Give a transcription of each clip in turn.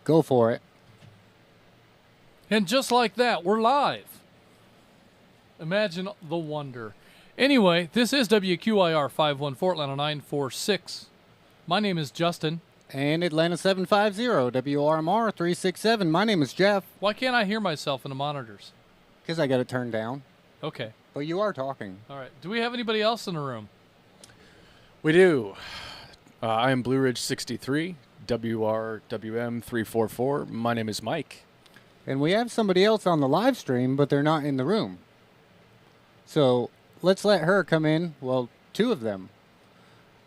Go for it. And just like that, we're live. Imagine the wonder. Anyway, this is WQIR 514 Atlanta 946. My name is Justin. And Atlanta 750, WRMR 367. My name is Jeff. Why can't I hear myself in the monitors? Because I got it turned down. Okay. But you are talking. All right. Do we have anybody else in the room? We do. I am Blue Ridge 63, WRWM 344. My name is Mike. And we have somebody else on the live stream, but they're not in the room. So let's let her come in. Well, two of them.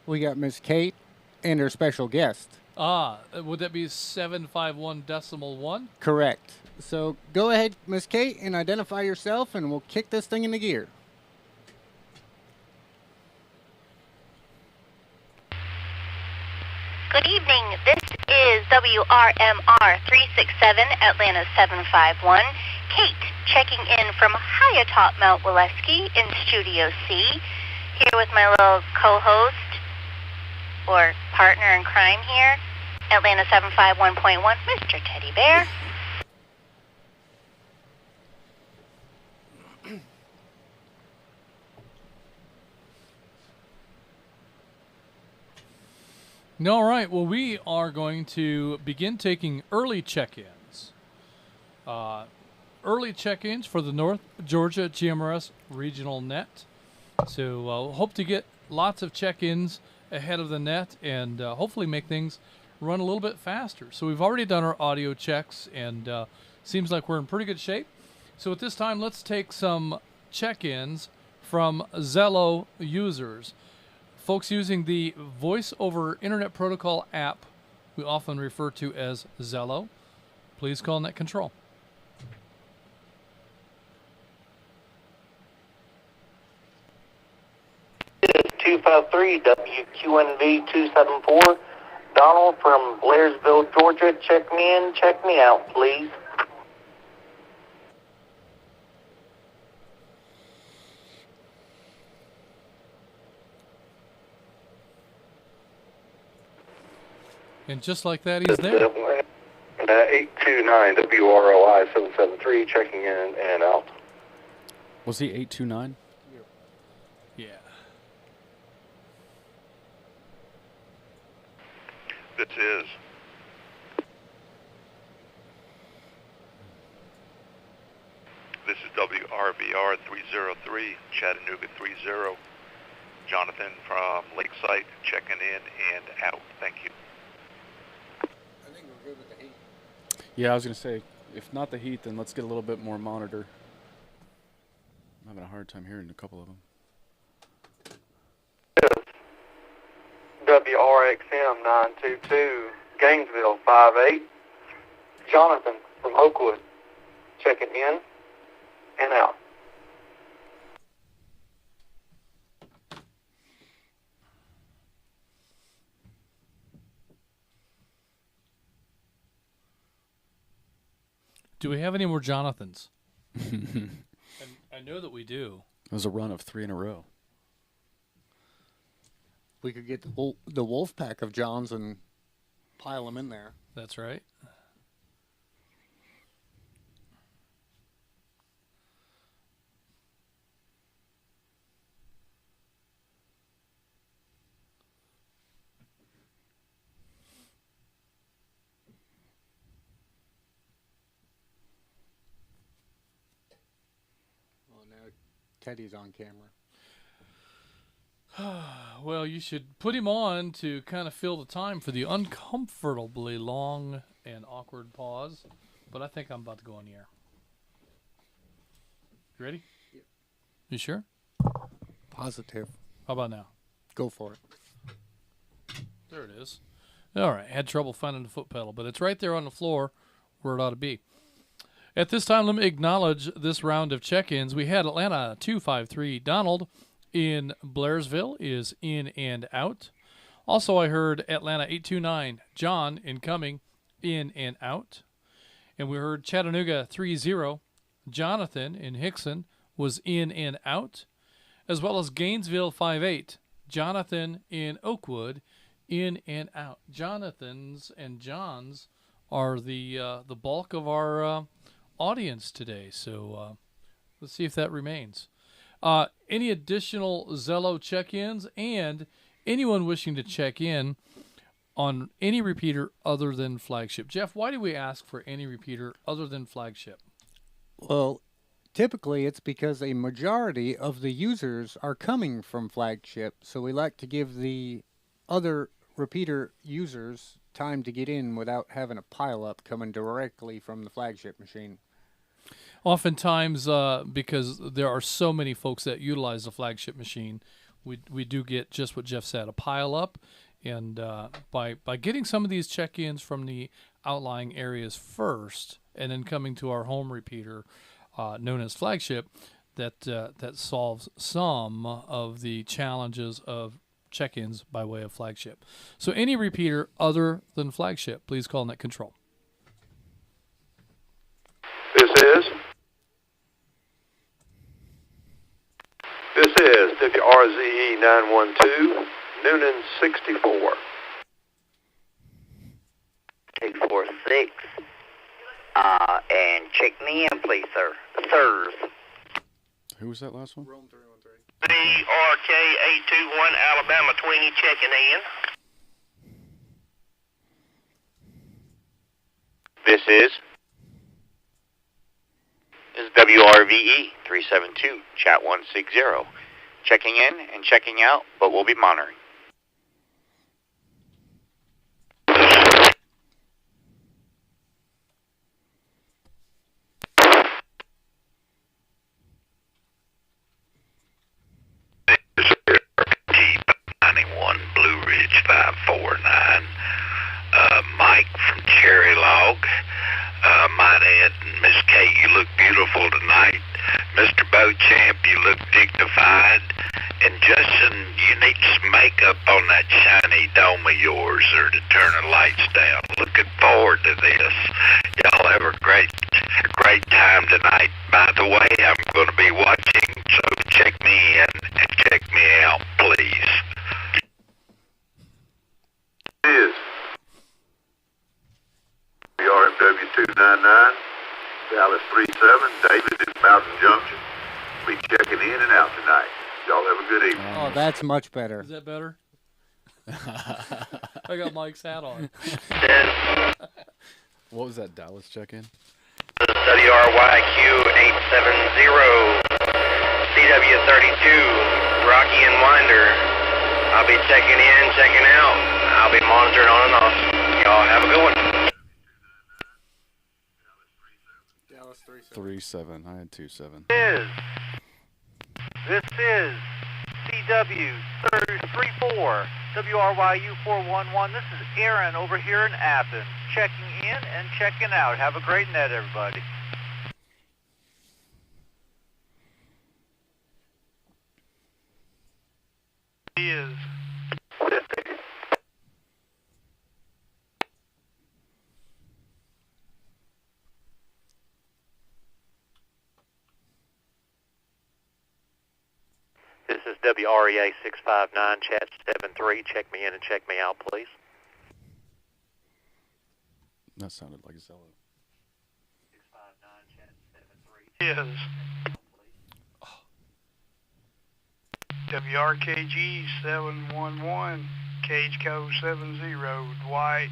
We got Miss Kate and her special guest. Would that be 751.1? Correct. So go ahead, Miss Kate, and identify yourself, and we'll kick this thing into gear. Good evening. This is WRMR 367 Atlanta 751. Kate checking in from high atop Mount Waleski in Studio C. Here with my little co-host or partner in crime here, Atlanta 751.1, Mr. Teddy Bear. All right. Well, we are going to begin taking early check-ins. Early check-ins for the North Georgia GMRS Regional Net. So hope to get lots of check-ins ahead of the net and hopefully make things run a little bit faster. So we've already done our audio checks and seems like we're in pretty good shape. So at this time, let's take some check-ins from Zello users. Folks using the Voice over Internet Protocol app we often refer to as Zello, please call net control. This is 253 WQNV 274. Donald from Blairsville, Georgia. Check me in, check me out, please. And just like that, he's there. 829 WROI 773, checking in and out. Was he 829? Yeah. This is WRVR 303, Chattanooga 30. Jonathan from Lakeside, checking in and out. Thank you. I think we're good with the heat. Yeah, I was going to say, if not the heat, then let's get a little bit more monitor. I'm having a hard time hearing a couple of them. WRXM 922, Gainesville 58. Jonathan from Oakwood, checking in and out. Do we have any more Jonathans? I know that we do. It was a run of 3 in a row. We could get the wolf pack of Johns and pile them in there. That's right. Well, now Teddy's on camera. Well, you should put him on to kind of fill the time for the uncomfortably long and awkward pause. But I think I'm about to go on the air. You ready? Yep. You sure? Positive. How about now? Go for it. There it is. All right. Had trouble finding the foot pedal, but it's right there on the floor where it ought to be. At this time, let me acknowledge this round of check-ins. We had Atlanta 253 Donald in Blairsville is in and out. Also, I heard Atlanta 829 John incoming in and out. And we heard Chattanooga 30 Jonathan in Hickson was in and out, as well as Gainesville 58 Jonathan in Oakwood in and out. Jonathan's and John's are the bulk of our audience today. So let's see if that remains. Any additional Zello check-ins and anyone wishing to check in on any repeater other than flagship. Jeff, why do we ask for any repeater other than flagship? Well, typically it's because a majority of the users are coming from flagship, so we like to give the other repeater users time to get in without having a pile up coming directly from the flagship machine. Oftentimes, because there are so many folks that utilize the flagship machine, we do get just what Jeff said, a pile up. And by getting some of these check-ins from the outlying areas first, and then coming to our home repeater, known as flagship, that solves some of the challenges of check-ins by way of flagship. So any repeater other than flagship, please call net control. This is WRZE 912, Noonan 64. 846. And check me in, please, sir. Sirs. Who was that last one? BRK821, Alabama 20, checking in. This is WRVE 372, chat 160. Checking in and checking out, but we'll be monitoring. Blue Ridge 549. Mike from Cherry Log. Might add, Miss Kate, you look beautiful tonight. Mr. Beauchamp, you look dignified. And Justin, you need some makeup on that shiny dome of yours or to turn the lights down. Looking forward to this. Y'all have a great time tonight. By the way, I'm going to be watching, so check me in and check me out, please. Is RMW 299, Dallas 37, David in Mountain Junction. Be checking in and out tonight. Y'all have a good evening. Oh, that's much better. Is that better? I got Mike's hat on. What was that Dallas check-in? WRYQ 870, CW32, Rocky and Winder. I'll be checking in, checking out. I'll be monitoring on and off. Y'all have a good one. Dallas 3-7. I had 2-7. This is CW34, WRYU 411. This is Aaron over here in Athens, checking in and checking out. Have a great night, everybody. He is. This is WREA 659, chat 73. Check me in and check me out, please. That sounded like Zello. 659, chat 73. Is. WRKG 711, cage code 70, Dwight,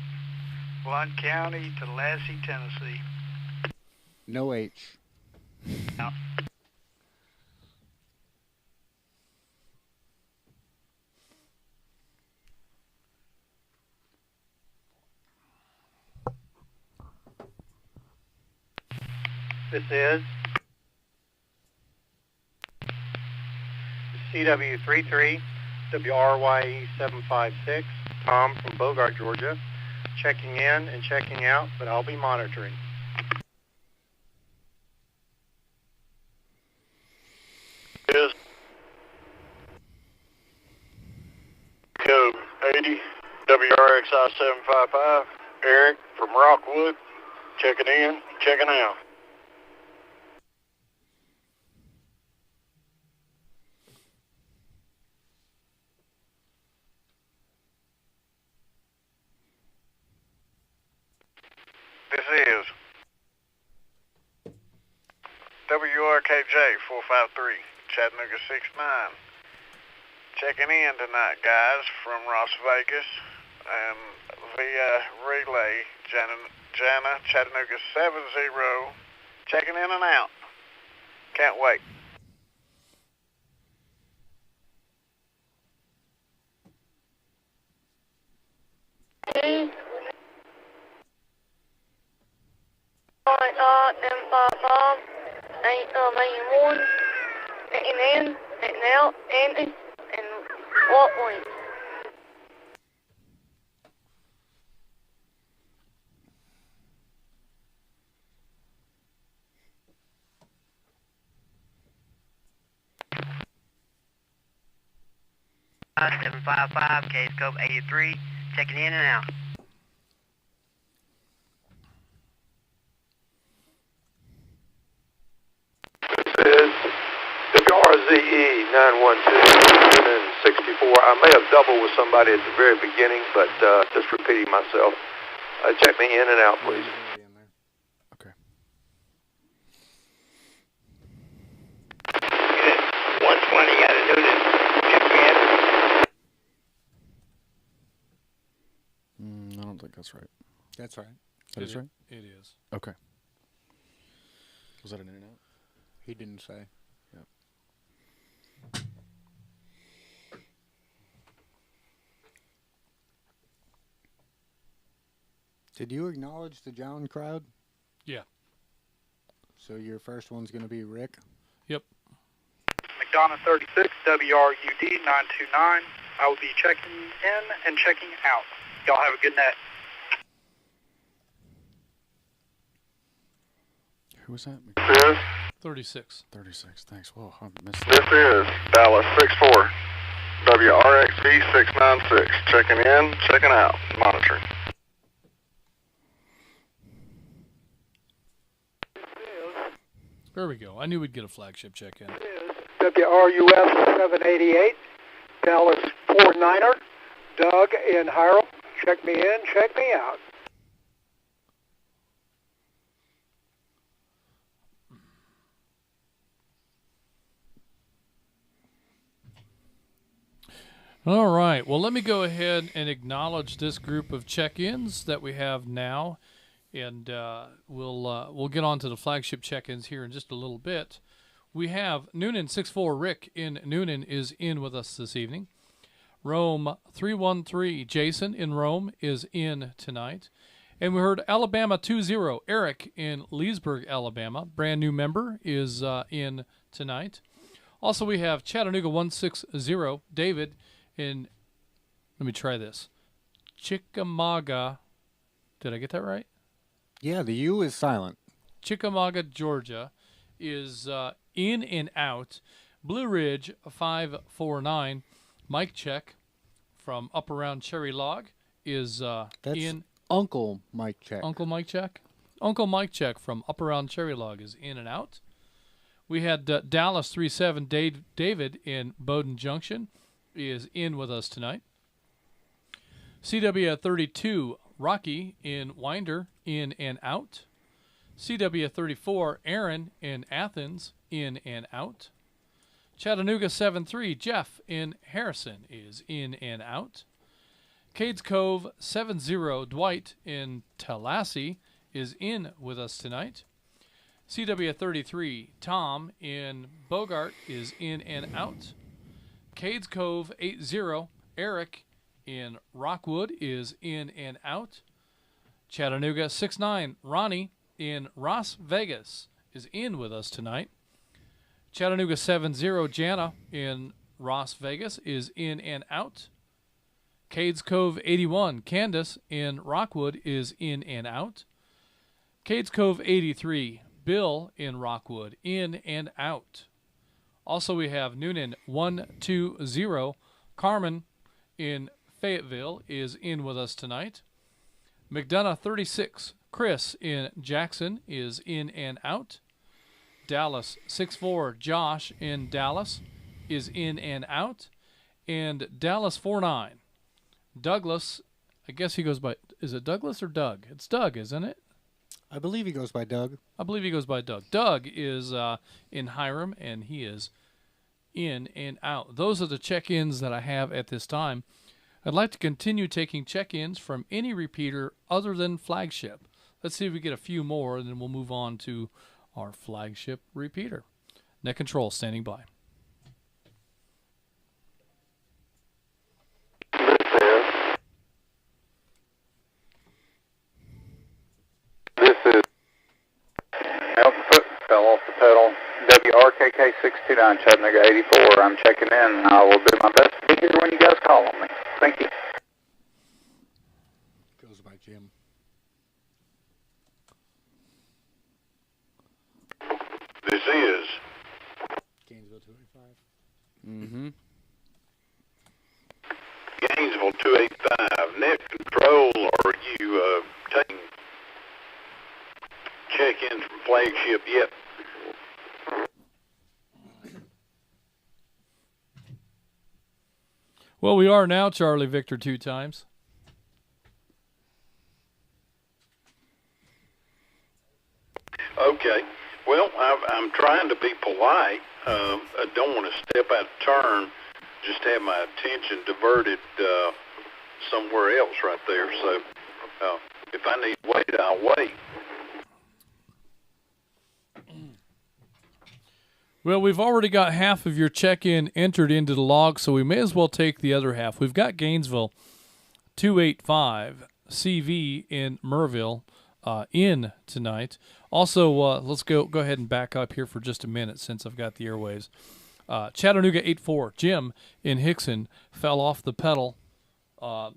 Blunt County, Tallahassee, Tennessee. No H. Now, This is CW33, WRYE 756, Tom from Bogart, Georgia, checking in and checking out, but I'll be monitoring. Is code 80, WRXI 755, Eric from Rockwood, checking in, checking out. This is WRKJ 453, Chattanooga 69. Checking in tonight, guys, from Las Vegas, via relay, Jana, Chattanooga 70. Checking in and out. Can't wait. M55, 81, getting in, getting out, Andy, and what point? $755, case scope 83, checking in and out. This is WRZE 912 and 64. I may have doubled with somebody at the very beginning, but just repeating myself. Check me in and out, please. Okay. 120 out of Newton. I don't think that's right. That's right. That is right? It is. Okay. Was that an in and out? He didn't say. Yep. Did you acknowledge the John crowd? Yeah. So your first one's going to be Rick? Yep. McDonough 36, WRUD 929. I will be checking in and checking out. Y'all have a good night. Who was that? This 36. 36. Thanks. Whoa, I missed This that. is Dallas 64, WRXV 696. Checking in, checking out, monitoring. There we go. I knew we'd get a flagship check-in. WRUF 788, Dallas 49er, Doug in Hiram. Check me in, check me out. All right. Well, let me go ahead and acknowledge this group of check-ins that we have now, and we'll get on to the flagship check-ins here in just a little bit. We have Noonan 64 Rick in Noonan is in with us this evening. Rome 313 Jason in Rome is in tonight. And we heard Alabama 20 Eric in Leesburg, Alabama. Brand new member is in tonight. Also, we have Chattanooga 160 David in, let me try this, Chickamauga. Did I get that right? Yeah, the U is silent. Chickamauga, Georgia is in and out. Blue Ridge 549 Mike check from up around Cherry Log is That's in. Uncle Mike check. Uncle Mike check? Uncle Mike check from up around Cherry Log is in and out. We had Dallas 37 David in Bowdoin Junction is in with us tonight. CW 32 Rocky in Winder in and out. CW 34 Aaron in Athens in and out. Chattanooga 73 Jeff in Harrison is in and out. Cades Cove 70 Dwight in Tallahassee is in with us tonight. CW 33 Tom in Bogart is in and out. Cades Cove 80 Eric in Rockwood is in and out. Chattanooga 69 Ronnie in Las Vegas is in with us tonight. Chattanooga 70 Jana in Las Vegas is in and out. Cades Cove 81 Candace in Rockwood is in and out. Cades Cove 83 Bill in Rockwood in and out. Also, we have Noonan 120 Carmen in Fayetteville is in with us tonight. McDonough 36 Chris in Jackson is in and out. Dallas 64 Josh in Dallas is in and out. And Dallas 49 Douglas, I guess he goes by, is it Douglas or Doug? It's Doug, isn't it? I believe he goes by Doug. I believe he goes by Doug. Doug is in Hiram, and he is in and out. Those are the check-ins that I have at this time. I'd like to continue taking check-ins from any repeater other than flagship. Let's see if we get a few more, and then we'll move on to our flagship repeater. Net control standing by. This is out the foot, fell off the pedal. WRKK 629 Chattanooga 84. I'm checking in. I will do my best to be here when you guys call on me. Thank you. Goes by Jim. This is Gainesville 285. Mm-hmm. Gainesville 285. Net control, are you taking check-ins from flagship yet? Well, we are now, Charlie Victor 2 times. Okay. Well, I'm trying to be polite. I don't want to step out of turn, just have my attention diverted somewhere else right there. So if I need to wait, I'll wait. Well, we've already got half of your check-in entered into the log, so we may as well take the other half. We've got Gainesville 285 CV in Merville in tonight. Also, let's go ahead and back up here for just a minute since I've got the airwaves. Chattanooga 84 Jim in Hickson fell off the pedal. I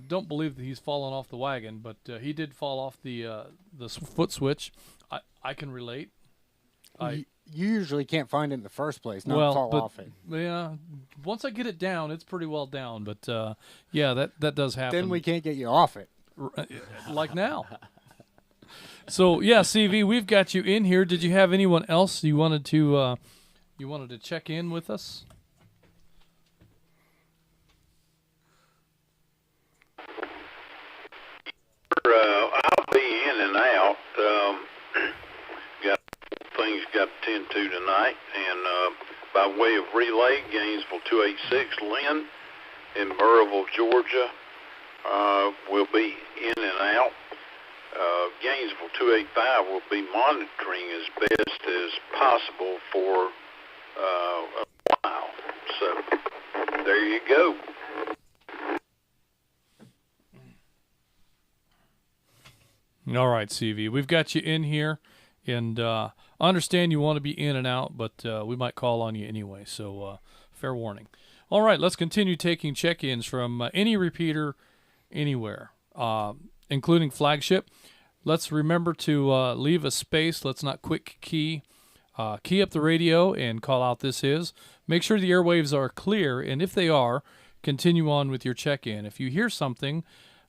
don't believe that he's fallen off the wagon, but he did fall off the foot switch. I can relate. You usually can't find it in the first place, not fall off it. Yeah, once I get it down, it's pretty well down. But yeah, that does happen. Then we can't get you off it. Like now. So yeah, CV, we've got you in here. Did you have anyone else you wanted to check in with us? I'll be in and out. Got things got to tend to tonight, and by way of relay, Gainesville 286 Lynn in Burrillville, Georgia, will be in and out. Gainesville 285 will be monitoring as best as possible for a while. So there you go. All right, CV, we've got you in here, and I understand you want to be in and out, but we might call on you anyway, so fair warning. All right, let's continue taking check-ins from any repeater anywhere, including flagship. Let's remember to leave a space. Let's not quick key. Key up the radio and call out "this is." Make sure the airwaves are clear, and if they are, continue on with your check-in. If you hear something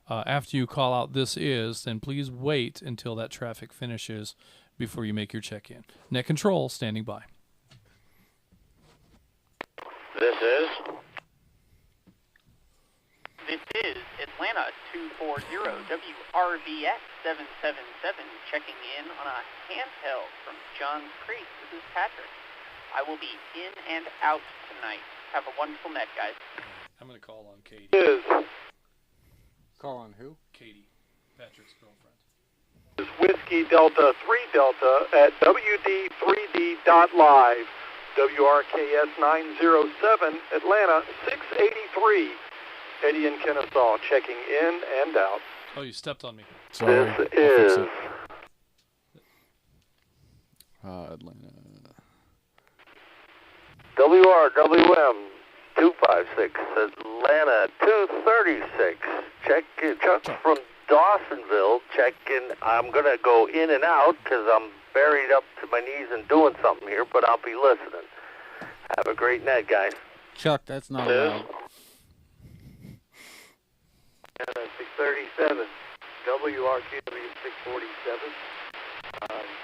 after you call out "this is," then please wait until that traffic finishes before you make your check-in. Net control standing by. This is Atlanta 240 WRVX 777 checking in on a handheld from Johns Creek. This is Patrick. I will be in and out tonight. Have a wonderful net, guys. I'm going to call on Katie. Call on who? Katie, Patrick's girlfriend. This is Whiskey Delta 3 Delta at WD3D.live. WRKS 907 Atlanta 683. Eddie in Kennesaw checking in and out. Oh, you stepped on me. Sorry. This is Atlanta. WRWM 256 Atlanta 236. Chuck from Dawsonville checking. I'm going to go in and out because I'm buried up to my knees and doing something here, but I'll be listening. Have a great night, guys. Chuck, that's not allowed. 637 WRQW 647.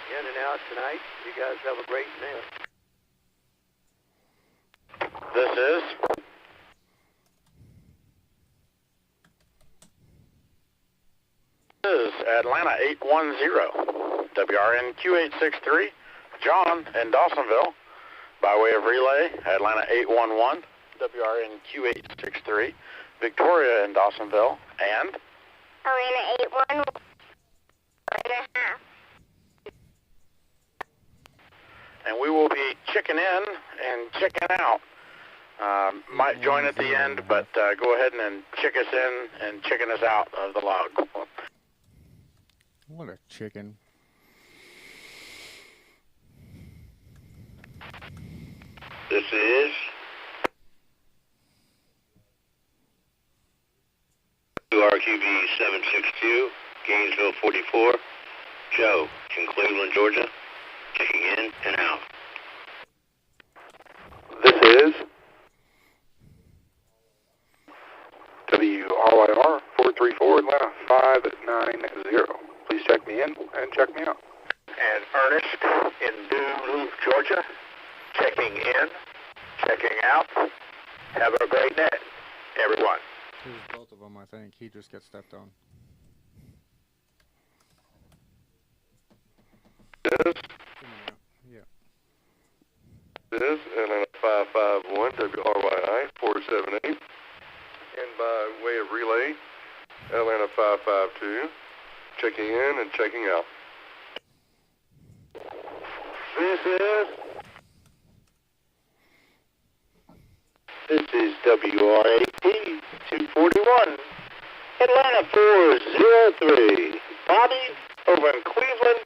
In and out tonight. You guys have a great night. This is is Atlanta 810, WRNQ863, John in Dawsonville. By way of relay, Atlanta 811, WRNQ863, Victoria in Dawsonville, and Atlanta 81. And we will be checking in and checking out. Might join at the end, but go ahead and check us in and checking us out of the log. What a chicken. This is RQB 762, Gainesville 44, Joe in Cleveland, Georgia, checking in and out. This is WRYR 434 Atlanta 590. Please check me in and check me out. And Ernest in Duluth, Georgia, checking in, checking out. Have a great day, everyone. It was both of them, I think. He just gets stepped on. This Yeah. is Atlanta 551 WRYI 478. And by way of relay, Atlanta 552, checking in and checking out. This is WRAP 241, Atlanta 403. Bobby over in Cleveland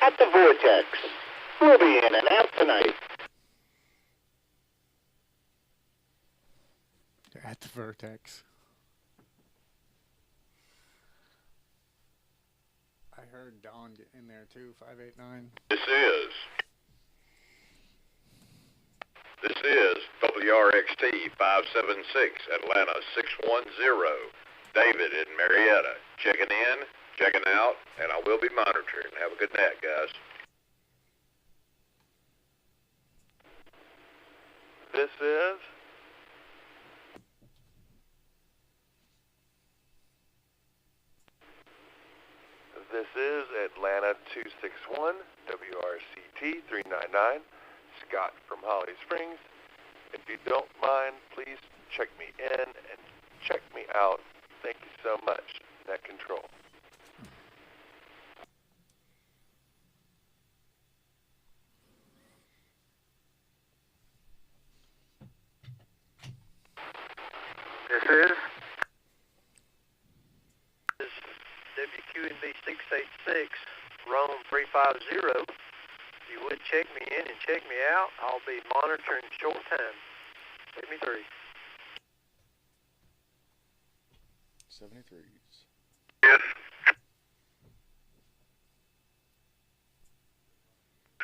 at the Vortex. We'll be in and out tonight. At the Vertex. I heard Dawn get in there too, 589. This is WRXT 576 Atlanta 610. David in Marietta, checking in, checking out, and I will be monitoring. Have a good night, guys. This is Atlanta 261 WRCT 399, Scott from Holly Springs. If you don't mind, please check me in and check me out. Thank you so much. Net control. This is WQNB 686, Rome 350. If you would check me in and check me out, I'll be monitoring short time. Let me through. 73s. Yes.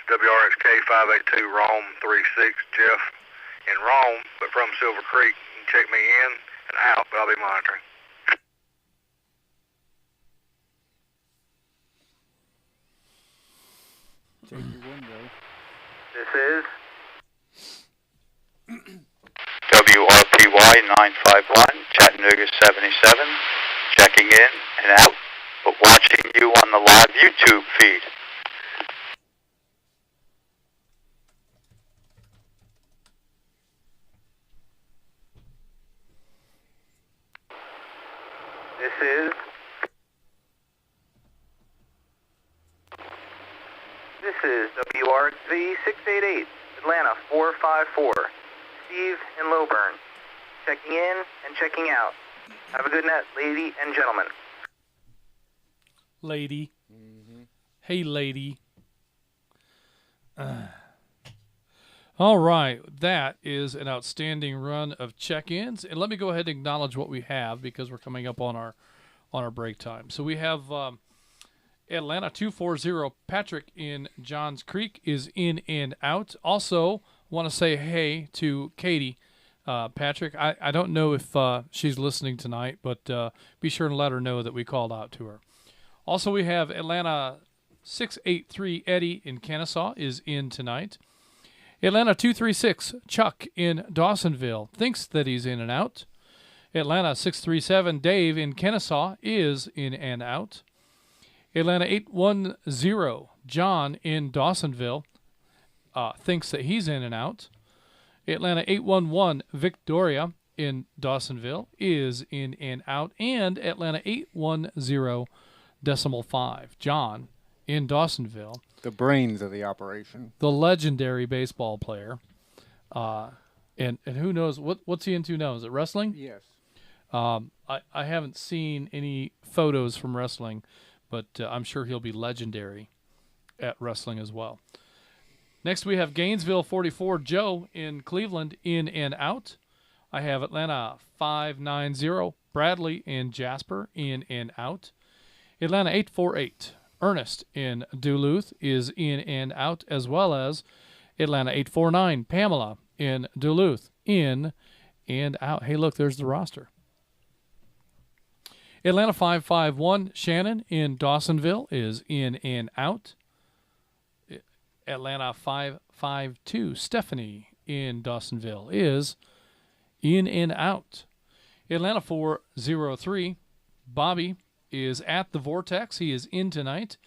WRXK 582, Rome 36, Jeff in Rome, but from Silver Creek. You can check me in and out, but I'll be monitoring. Take your window. This is WRPY 951, Chattanooga 77, checking in and out, but watching you on the live YouTube feed. This is WRXV 688, Atlanta 454, Steve in Lowburn, checking in and checking out. Have a good night, lady and gentlemen. Lady. Hey, lady. All right, that is an outstanding run of check-ins, and let me go ahead and acknowledge what we have because we're coming up on our break time. So we have Atlanta 240. Patrick in Johns Creek is in and out. Also, want to say hey to Katie. Patrick, I don't know if she's listening tonight, but be sure and let her know that we called out to her. Also, we have Atlanta 683. Eddie in Kennesaw is in tonight. Atlanta 236, Chuck in Dawsonville, thinks that he's in and out. Atlanta 637, Dave in Kennesaw is in and out. Atlanta 810, John in Dawsonville, thinks that he's in and out. Atlanta 811, Victoria in Dawsonville is in and out. And Atlanta 810.5, John in Dawsonville. The brains of the operation. The legendary baseball player. And who knows, what's he into now? Is it wrestling? Yes. I haven't seen any photos from wrestling, but I'm sure he'll be legendary at wrestling as well. Next we have Gainesville 44, Joe in Cleveland in and out. I have Atlanta 590, Bradley in Jasper in and out. Atlanta 848, Ernest in Duluth is in and out, as well as Atlanta 849, Pamela in Duluth in and out. Hey, look, there's the roster. Atlanta 551, Shannon in Dawsonville is in and out. Atlanta 552, Stephanie in Dawsonville is in and out. Atlanta 403, Bobby is at the Vortex. He is in tonight.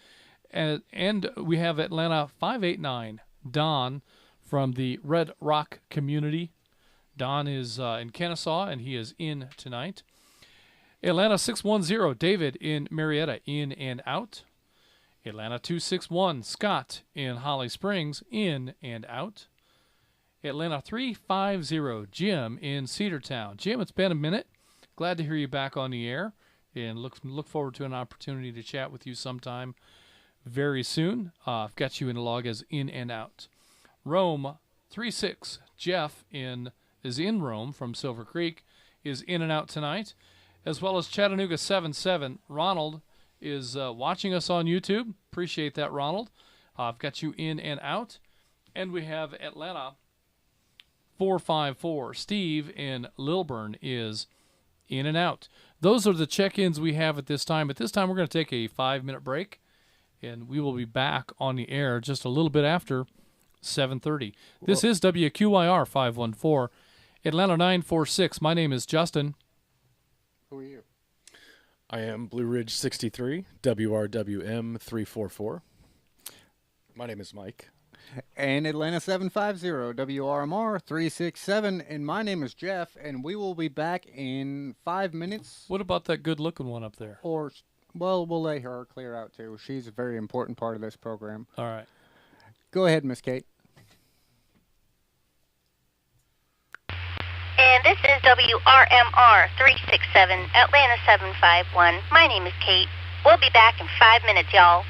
And we have Atlanta 589, Don from the Red Rock community. Don is in Kennesaw, and he is in tonight. Atlanta 610, David in Marietta, in and out. Atlanta 261, Scott in Holly Springs, in and out. Atlanta 350, Jim in Cedartown. Jim, it's been a minute. Glad to hear you back on the air, and look forward to an opportunity to chat with you sometime very soon. I've got you in the log as in and out. Rome 36, Jeff is in Rome from Silver Creek, is in and out tonight, as well as Chattanooga 77. Ronald is watching us on YouTube. Appreciate that, Ronald. I've got you in and out. And we have Atlanta 454. Steve in Lilburn is in and out. Those are the check-ins we have at this time. At this time, we're going to take a 5-minute break, and we will be back on the air just a little bit after 7:30. This is WQIR 514, Atlanta 946. My name is Justin. Who are you? I am Blue Ridge 63, WRWM 344. My name is Mike. And Atlanta 750, WRMR 367. And my name is Jeff, and we will be back in 5 minutes. What about that good-looking one up there? Or, well, we'll let her clear out, too. She's a very important part of this program. All right. Go ahead, Miss Kate. And this is WRMR 367, Atlanta 751. My name is Kate. We'll be back in 5 minutes, y'all.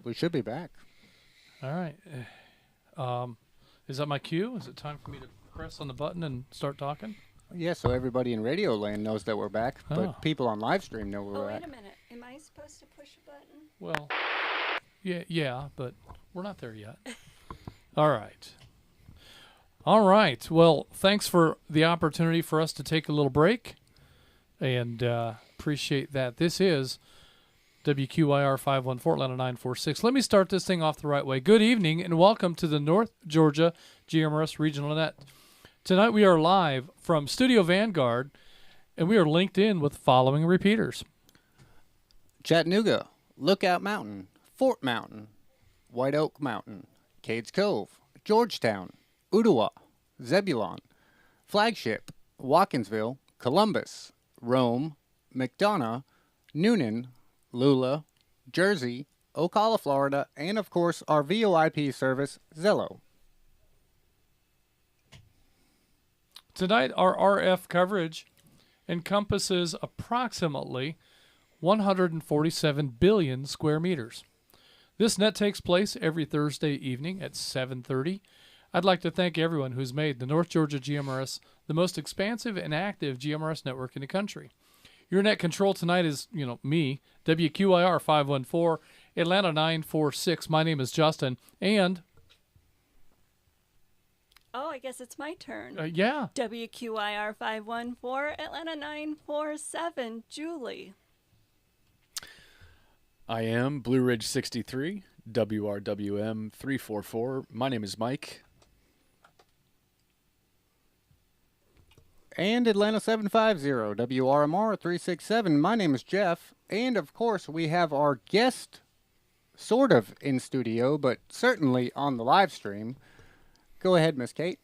We should be back. All right. Is that my cue? Is it time for me to press on the button and start talking? Yeah, so everybody in Radio Land knows that we're back, Oh. but people on live stream know we're Oh, back. wait a minute. Am I supposed to push a button? Well, yeah, but we're not there yet. All right. All right. Well, thanks for the opportunity for us to take a little break, and appreciate that. This is WQIR 514 Atlanta 946. Let me start this thing off the right way. Good evening, and welcome to the North Georgia GMRS Regional Net. Tonight we are live from Studio Vanguard, and we are linked in with the following repeaters. Chattanooga, Lookout Mountain, Fort Mountain, White Oak Mountain, Cades Cove, Georgetown, Ottawa, Zebulon, Flagship, Watkinsville, Columbus, Rome, McDonough, Noonan, Lula, Jersey, Ocala, Florida, and of course our VoIP service, Zello. Tonight, our RF coverage encompasses approximately 147 billion square meters. This net takes place every Thursday evening at 7:30. I'd like to thank everyone who's made the North Georgia GMRS the most expansive and active GMRS network in the country. Your net control tonight is, me, WQIR 514, Atlanta 946. My name is Justin, and... Oh, I guess it's my turn. Yeah. WQIR 514, Atlanta 947, Julie. I am Blue Ridge 63, WRWM 344. My name is Mike. And Atlanta 750, WRMR 367. My name is Jeff. And of course, we have our guest sort of in studio, but certainly on the live stream. Go ahead, Miss Kate.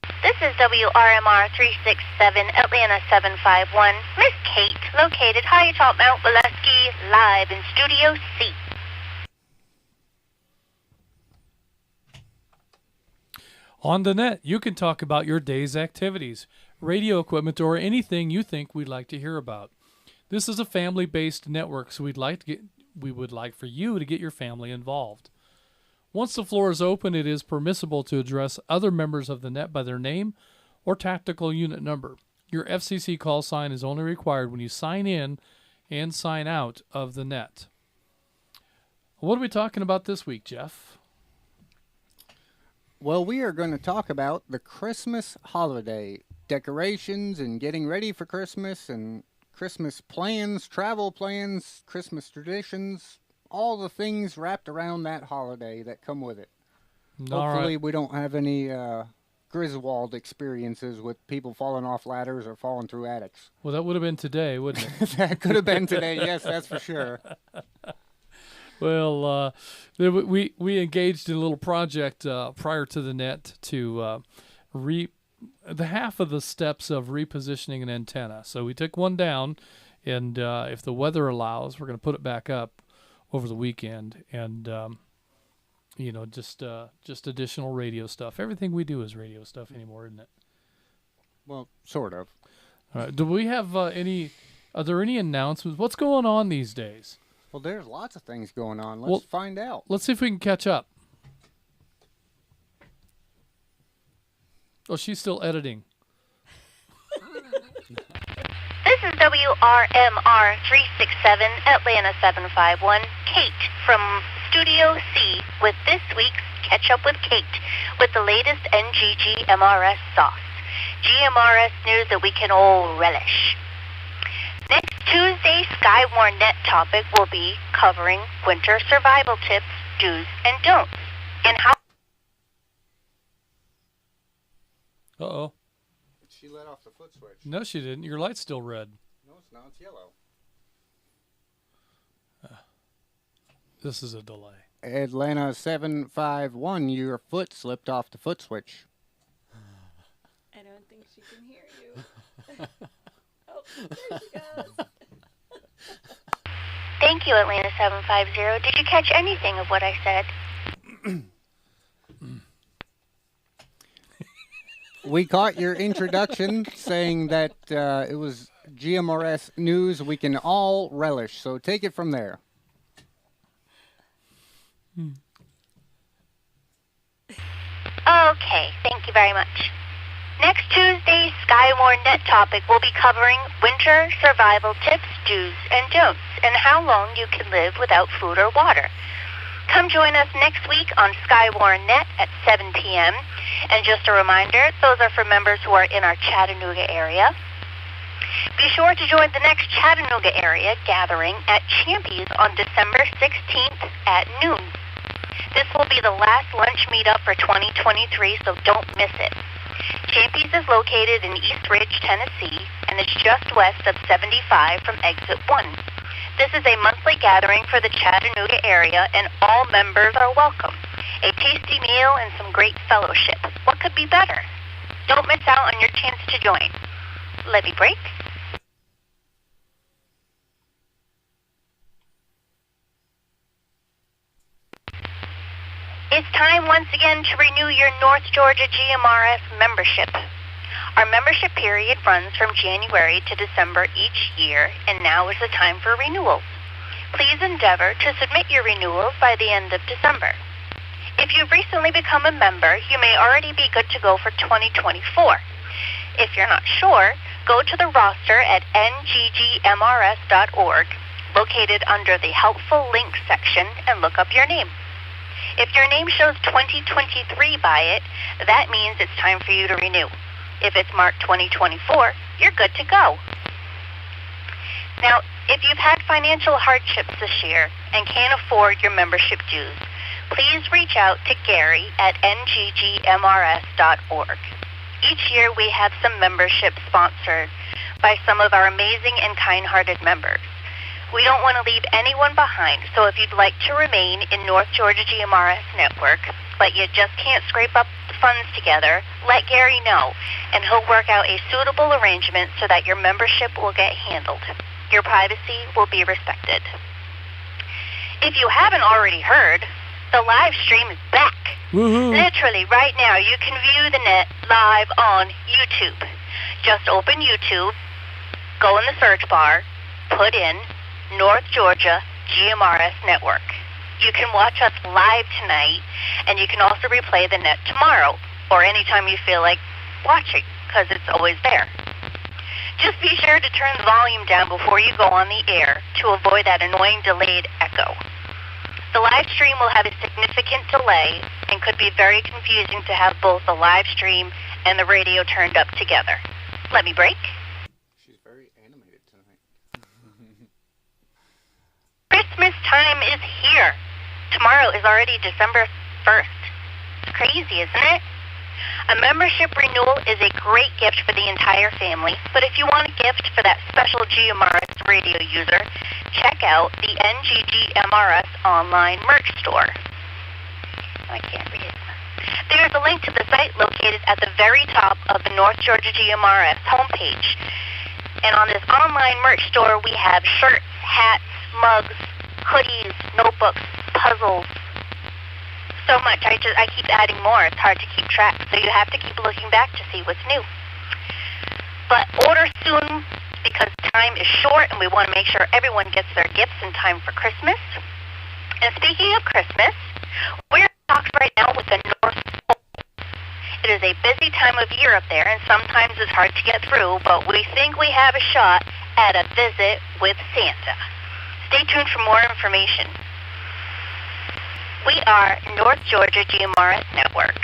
This is WRMR 367, Atlanta 751. Miss Kate, located high atop Mount Waleski, live in Studio C. On the net, you can talk about your day's activities, radio equipment, or anything you think we'd like to hear about. This is a family-based network, so we would like for you to get your family involved. Once the floor is open, it is permissible to address other members of the net by their name or tactical unit number. Your FCC call sign is only required when you sign in and sign out of the net. What are we talking about this week, Jeff? Well, we are going to talk about the Christmas holiday, decorations and getting ready for Christmas and Christmas plans, travel plans, Christmas traditions, all the things wrapped around that holiday that come with it. All Hopefully right. we don't have any Griswold experiences with people falling off ladders or falling through attics. Well, that would have been today, wouldn't it? That could have been today, yes, that's for sure. Well, we engaged in a little project prior to the net to the half of the steps of repositioning an antenna. So we took one down, and if the weather allows, we're going to put it back up over the weekend, and just additional radio stuff. Everything we do is radio stuff anymore, isn't it? Well, sort of. All right. Do we have any? Are there any announcements? What's going on these days? Well, there's lots of things going on. Let's find out. Let's see if we can catch up. Oh, she's still editing. This is WRMR 367, Atlanta 751, Kate from Studio C with this week's Catch Up with Kate with the latest NGGMRS sauce. GMRS news that we can all relish. Next Tuesday, Skywarn Net topic will be covering winter survival tips, do's and don'ts, and how... Uh-oh. She let off the foot switch. No, she didn't. Your light's still red. No, it's not. It's yellow. This is a delay. Atlanta 751, your foot slipped off the foot switch. I don't think she can hear you. Oh, there she goes. Thank you, Atlanta 750. Did you catch anything of what I said? We caught your introduction saying that it was GMRS news we can all relish. So take it from there. Okay, thank you very much. Next Tuesday's Skywar Net topic will be covering winter survival tips, do's, and don'ts, and how long you can live without food or water. Come join us next week on Skywar Net at 7 p.m. And just a reminder, those are for members who are in our Chattanooga area. Be sure to join the next Chattanooga area gathering at Champy's on December 16th at noon. This will be the last lunch meetup for 2023, so don't miss it. Champy's is located in East Ridge, Tennessee, and is just west of 75 from Exit 1. This is a monthly gathering for the Chattanooga area, and all members are welcome. A tasty meal and some great fellowship. What could be better? Don't miss out on your chance to join. Let me break. It's time once again to renew your North Georgia GMRS membership. Our membership period runs from January to December each year, and now is the time for renewals. Please endeavor to submit your renewals by the end of December. If you've recently become a member, you may already be good to go for 2024. If you're not sure, go to the roster at NGGMRS.org, located under the Helpful Links section, and look up your name. If your name shows 2023 by it, that means it's time for you to renew. If it's marked 2024, you're good to go. Now, if you've had financial hardships this year and can't afford your membership dues, please reach out to Gary at NGGMRS.org. Each year we have some memberships sponsored by some of our amazing and kind-hearted members. We don't want to leave anyone behind, so if you'd like to remain in North Georgia GMRS Network, but you just can't scrape up the funds together, let Gary know, and he'll work out a suitable arrangement so that your membership will get handled. Your privacy will be respected. If you haven't already heard, the live stream is back. Woohoo. Literally, right now, you can view the net live on YouTube. Just open YouTube, go in the search bar, put in North Georgia GMRS Network. You can watch us live tonight, and you can also replay the net tomorrow, or anytime you feel like watching, because it's always there. Just be sure to turn the volume down before you go on the air to avoid that annoying delayed echo. The live stream will have a significant delay and could be very confusing to have both the live stream and the radio turned up together. Let me break. She's very animated tonight. Christmas time is here. Tomorrow is already December 1st. It's crazy, isn't it? A membership renewal is a great gift for the entire family, but if you want a gift for that special GMRS radio user, check out the NGGMRS online merch store. I can't read it. There's a link to the site located at the very top of the North Georgia GMRS homepage. And on this online merch store, we have shirts, hats, mugs, hoodies, notebooks, puzzles, so much. I keep adding more. It's hard to keep track, so you have to keep looking back to see what's new. But order soon because time is short, and we want to make sure everyone gets their gifts in time for Christmas. And speaking of Christmas, we're in talks right now with the North Pole. It is a busy time of year up there, and sometimes it's hard to get through, but we think we have a shot at a visit with Santa. Stay tuned for more information. We are North Georgia GMRS Network.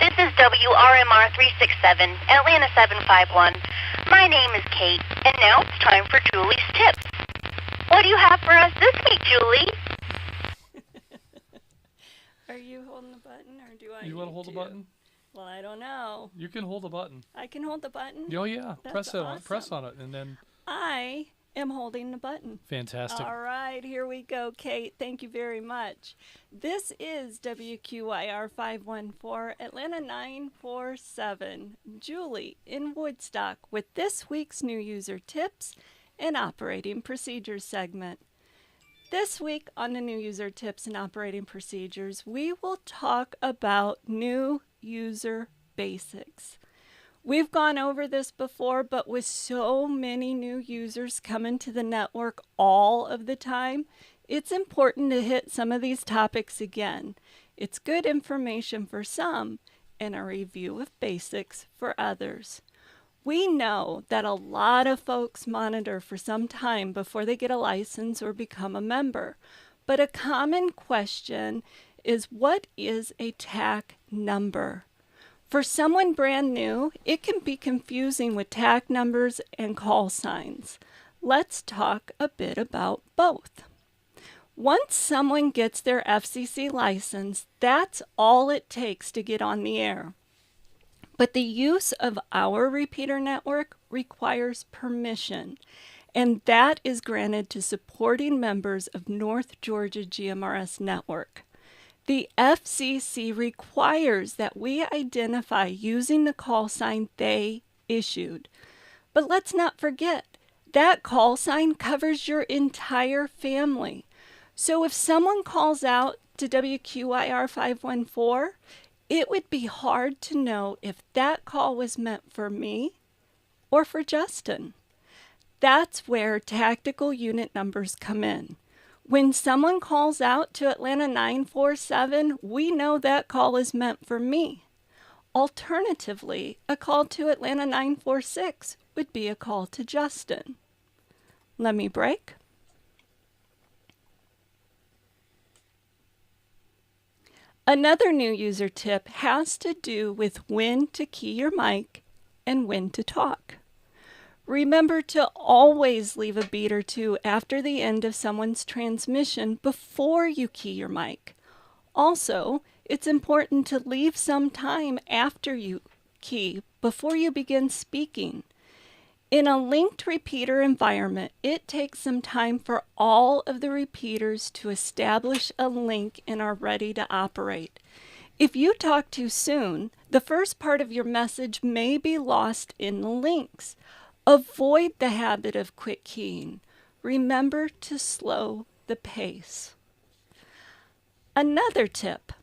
This is WRMR 367, Atlanta 751. My name is Kate, and now it's time for Julie's Tips. What do you have for us this week, Julie? Are you holding the button, or do I? You want to hold the button? Well, I don't know. You can hold the button. I can hold the button? Oh, yeah. That's awesome. Press on it, and then... I am holding the button. Fantastic. All right, here we go, Kate. Thank you very much. This is WQIR 514, Atlanta 947. Julie in Woodstock with this week's new user tips and operating procedures segment. This week on the new user tips and operating procedures, we will talk about new user basics. We've gone over this before, but with so many new users coming to the network all of the time, it's important to hit some of these topics again. It's good information for some and a review of basics for others. We know that a lot of folks monitor for some time before they get a license or become a member, but a common question is, what is a TAC number? For someone brand new, it can be confusing with TAC numbers and call signs. Let's talk a bit about both. Once someone gets their FCC license, that's all it takes to get on the air. But the use of our repeater network requires permission, and that is granted to supporting members of North Georgia GMRS Network. The FCC requires that we identify using the call sign they issued. But let's not forget, that call sign covers your entire family. So if someone calls out to WQIR 514, it would be hard to know if that call was meant for me or for Justin. That's where tactical unit numbers come in. When someone calls out to Atlanta 947, we know that call is meant for me. Alternatively, a call to Atlanta 946 would be a call to Justin. Let me break. Another new user tip has to do with when to key your mic and when to talk. Remember to always leave a beat or two after the end of someone's transmission before you key your mic. Also, it's important to leave some time after you key before you begin speaking. In a linked repeater environment, it takes some time for all of the repeaters to establish a link and are ready to operate. If you talk too soon, the first part of your message may be lost in the links. Avoid the habit of quick keying. Remember to slow the pace. Another tip.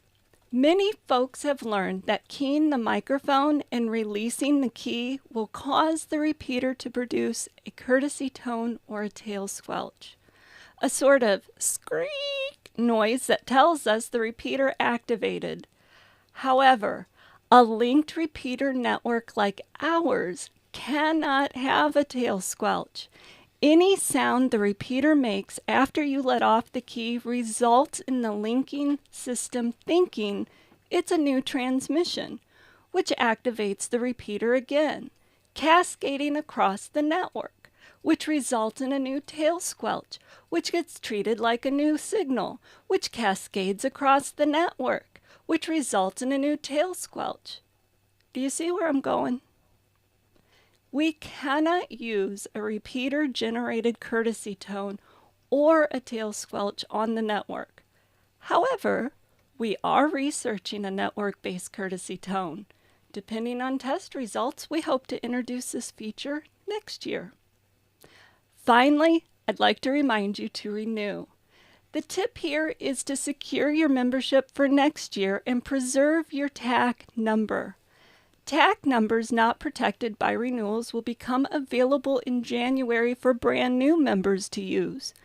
Many folks have learned that keying the microphone and releasing the key will cause the repeater to produce a courtesy tone or a tail squelch, a sort of squeak noise that tells us the repeater activated. However, a linked repeater network like ours cannot have a tail squelch. Any sound the repeater makes after you let off the key results in the linking system thinking it's a new transmission, which activates the repeater again, cascading across the network, which results in a new tail squelch, which gets treated like a new signal, which cascades across the network, which results in a new tail squelch. Do you see where I'm going? We cannot use a repeater-generated courtesy tone or a tail squelch on the network. However, we are researching a network-based courtesy tone. Depending on test results, we hope to introduce this feature next year. Finally, I'd like to remind you to renew. The tip here is to secure your membership for next year and preserve your TAC number. TAC numbers not protected by renewals will become available in January for brand new members to use.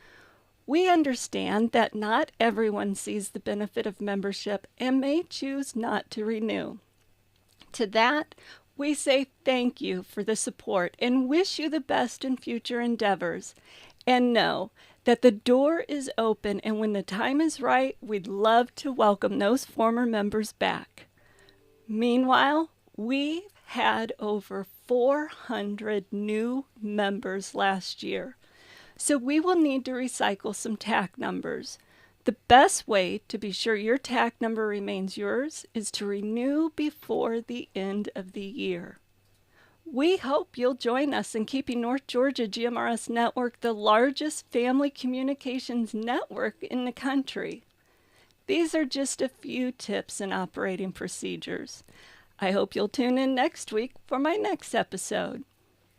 We understand that not everyone sees the benefit of membership and may choose not to renew. To that, we say thank you for the support and wish you the best in future endeavors. And know that the door is open, and when the time is right, we'd love to welcome those former members back. Meanwhile, we've had over 400 new members last year, so we will need to recycle some TAC numbers. The best way to be sure your TAC number remains yours is to renew before the end of the year. We hope you'll join us in keeping North Georgia GMRS Network the largest family communications network in the country. These are just a few tips and operating procedures. I hope you'll tune in next week for my next episode.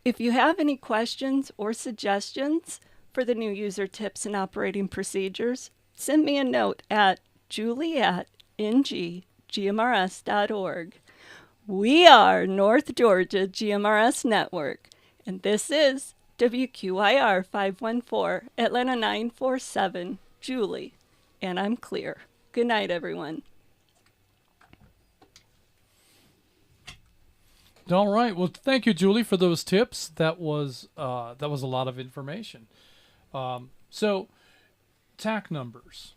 If you have any questions or suggestions for the new user tips and operating procedures, send me a note at julie@nggmrs.org. We are North Georgia GMRS Network, and this is WQIR 514, Atlanta 947, Julie, and I'm clear. Good night, everyone. All right. Well, thank you, Julie, for those tips. That was a lot of information. So, TAC numbers.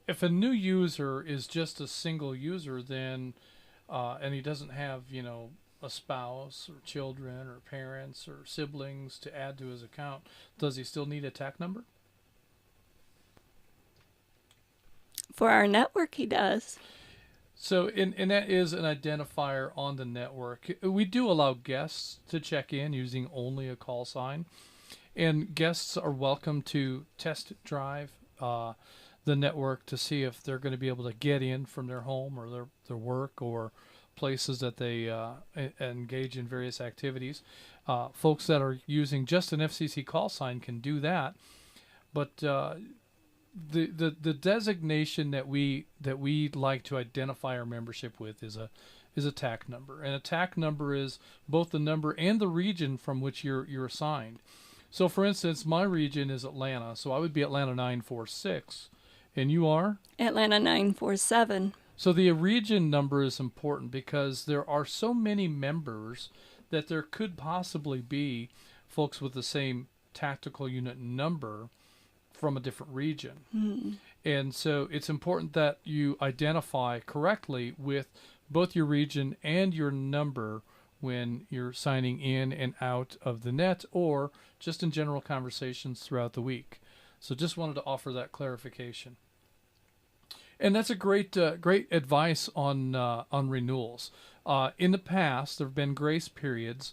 If a new user is just a single user, then and he doesn't have a spouse or children or parents or siblings to add to his account, does he still need a TAC number? For our network, he does. So, and that is an identifier on the network. We do allow guests to check in using only a call sign. And guests are welcome to test drive the network to see if they're going to be able to get in from their home or their work or places that they engage in various activities. Folks that are using just an FCC call sign can do that. But the designation that we like to identify our membership with is a TAC number, and a TAC number is both the number and the region from which you're assigned. So, for instance, my region is Atlanta, so I would be Atlanta 946, and you are Atlanta 947. So the region number is important because there are so many members that there could possibly be folks with the same tactical unit number from a different region. Mm. And so it's important that you identify correctly with both your region and your number when you're signing in and out of the net or just in general conversations throughout the week. So just wanted to offer that clarification. And that's a great advice on renewals. In the past, there have been grace periods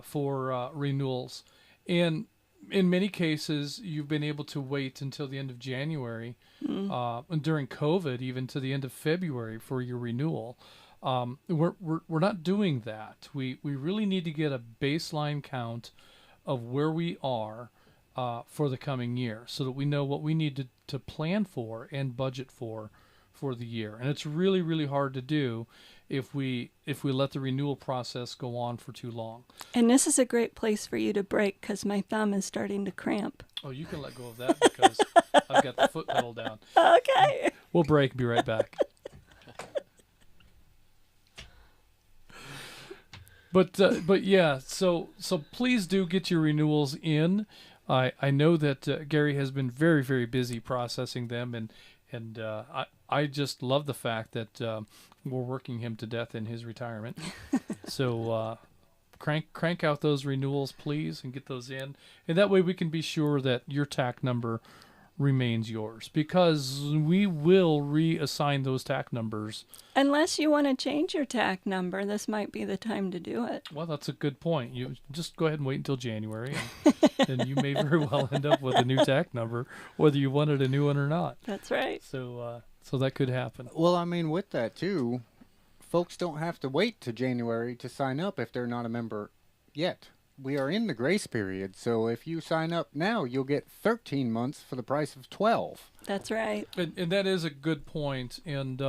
for renewals. And in many cases, you've been able to wait until the end of January, and during COVID, even to the end of February for your renewal. We're not doing that. We really need to get a baseline count of where we are for the coming year, so that we know what we need to plan for and budget for the year. And it's really, really hard to do if we let the renewal process go on for too long. And this is a great place for you to break because my thumb is starting to cramp. Oh, you can let go of that because I've got the foot pedal down. Okay. We'll break. Be right back. But yeah, so please do get your renewals in. I know that Gary has been very, very busy processing them, and I just love the fact that we're working him to death in his retirement. So crank out those renewals, please, and get those in, and that way we can be sure that your TAC number remains yours, because we will reassign those TAC numbers. Unless you want to change your TAC number, this might be the time to do it. Well, that's a good point. You just go ahead and wait until January, and you may very well end up with a new TAC number, whether you wanted a new one or not. That's right. So that could happen. Well, I mean, with that too, folks don't have to wait to January to sign up if they're not a member yet. We are in the grace period, so if you sign up now, you'll get 13 months for the price of 12. That's right. And that is a good point, and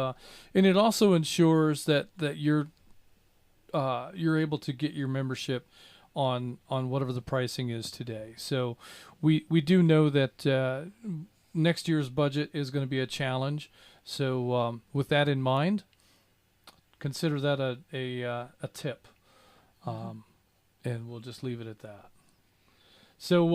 it also ensures that you're able to get your membership on whatever the pricing is today. So we do know that next year's budget is going to be a challenge. So with that in mind, consider that a tip. And we'll just leave it at that. So,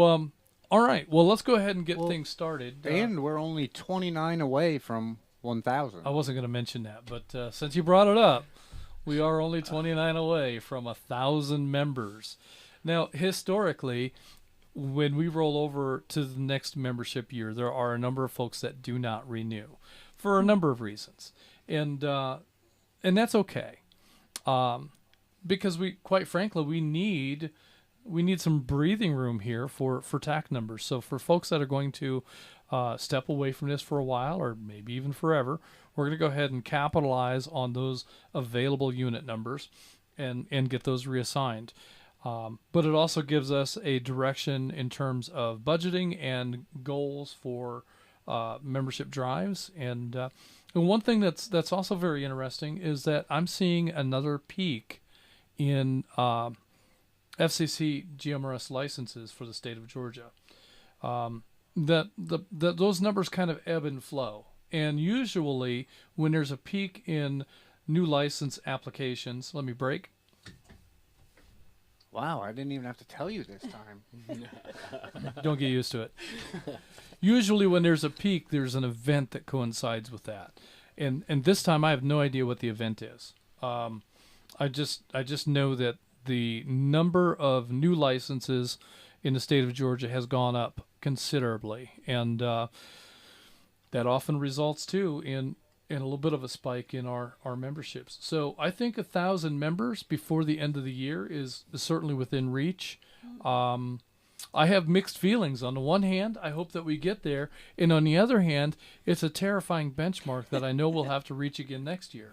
all right. Well, let's go ahead and get things started. And we're only 29 away from 1,000. I wasn't going to mention that, but since you brought it up, we are only 29 away from 1,000 members. Now, historically, when we roll over to the next membership year, there are a number of folks that do not renew for a number of reasons, and that's okay. Because quite frankly, we need some breathing room here for TAC numbers. So for folks that are going to step away from this for a while, or maybe even forever, we're going to go ahead and capitalize on those available unit numbers and get those reassigned. But it also gives us a direction in terms of budgeting and goals for membership drives. And And one thing that's also very interesting is that I'm seeing another peak in FCC GMRS licenses for the state of Georgia. Those numbers kind of ebb and flow. And usually when there's a peak in new license applications, let me break. Wow, I didn't even have to tell you this time. Don't get used to it. Usually when there's a peak, there's an event that coincides with that. And this time I have no idea what the event is. I just know that the number of new licenses in the state of Georgia has gone up considerably. And that often results, too, in a little bit of a spike in our memberships. So I think 1,000 members before the end of the year is certainly within reach. I have mixed feelings. On the one hand, I hope that we get there. And on the other hand, it's a terrifying benchmark that I know we'll have to reach again next year.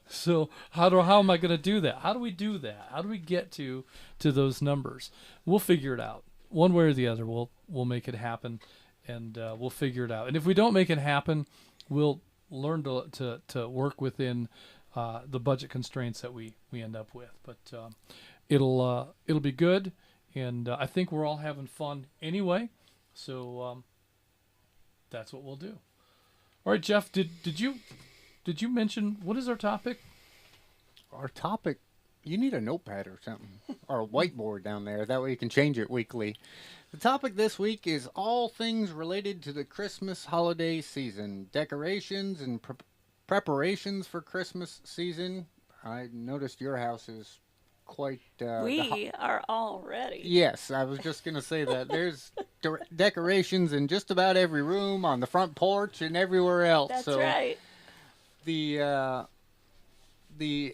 So how am I going to do that? How do we do that? How do we get to those numbers? We'll figure it out. One way or the other, we'll make it happen, and we'll figure it out. And if we don't make it happen, we'll learn to work within the budget constraints that we end up with. But it'll be good. And I think we're all having fun anyway, so that's what we'll do. All right, Jeff, did you mention what is our topic? Our topic, you need a notepad or something, or a whiteboard down there. That way you can change it weekly. The topic this week is all things related to the Christmas holiday season, decorations and preparations for Christmas season. I noticed your house is quite we are all ready. Yes, I was just going to say that there's decorations in just about every room, on the front porch, and everywhere else. That's so right. The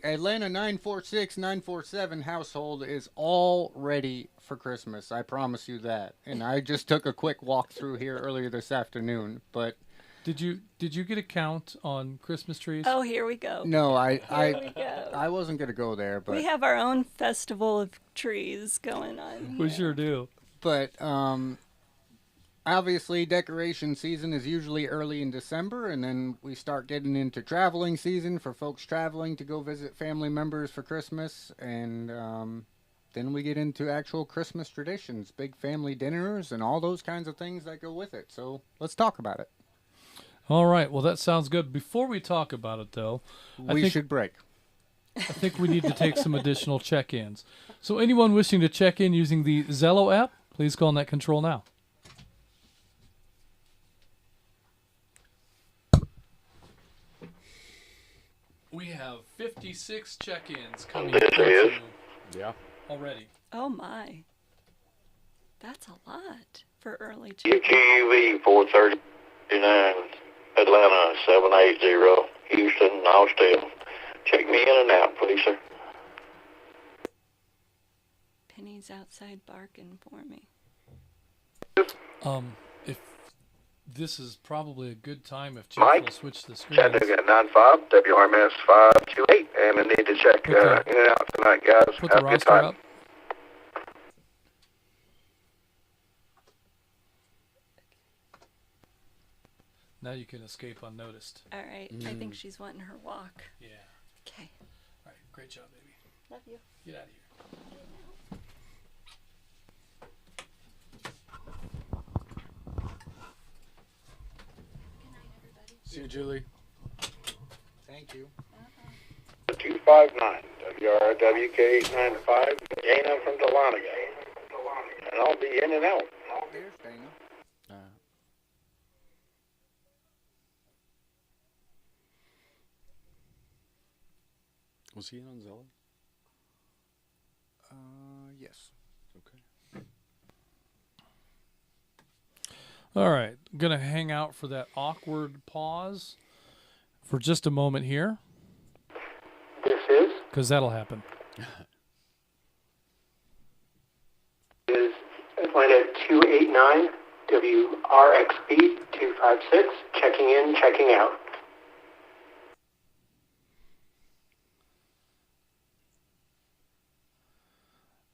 Atlanta 946-947 household is all ready for Christmas. I promise you that. And I just took a quick walk through here earlier this afternoon, but Did you get a count on Christmas trees? Oh, here we go. no, Here we go. I wasn't going to go there, but We have our own festival of trees going on. We here. sure do. But obviously decoration season is usually early in December, and then we start getting into traveling season for folks traveling to go visit family members for Christmas, and then we get into actual Christmas traditions, big family dinners, and all those kinds of things that go with it. So let's talk about it. All right. Well, that sounds good. Before we talk about it, though, We should break. I think we need to take some additional check-ins. So anyone wishing to check in using the Zello app, please call Net Control now. We have 56 check-ins coming through already. Oh, my. That's a lot for early check. UGV 439, Atlanta 780, Houston, Austin. Check me in and out, please, sir. Penny's outside barking for me. If this is probably a good time if Jeff Mike? will switch the screen. Chattanooga 95, WRMS 528, and I need to check Put the- in and out tonight, guys. Put Have the a good roster time. up. Now you can escape unnoticed. All right. I think she's wanting her walk. Yeah. Okay. All right. Great job, baby. Love you. Get out of here. See you, Julie. Thank you. 259, WRWK895, Dana from Dahlonega. And I'll be in and out. There's Dana. Was he on Zello? Yes. Okay. All right. I'm going to hang out for that awkward pause for just a moment here. This is Because that'll happen. Atlanta 289, WRXB 256, checking in, checking out.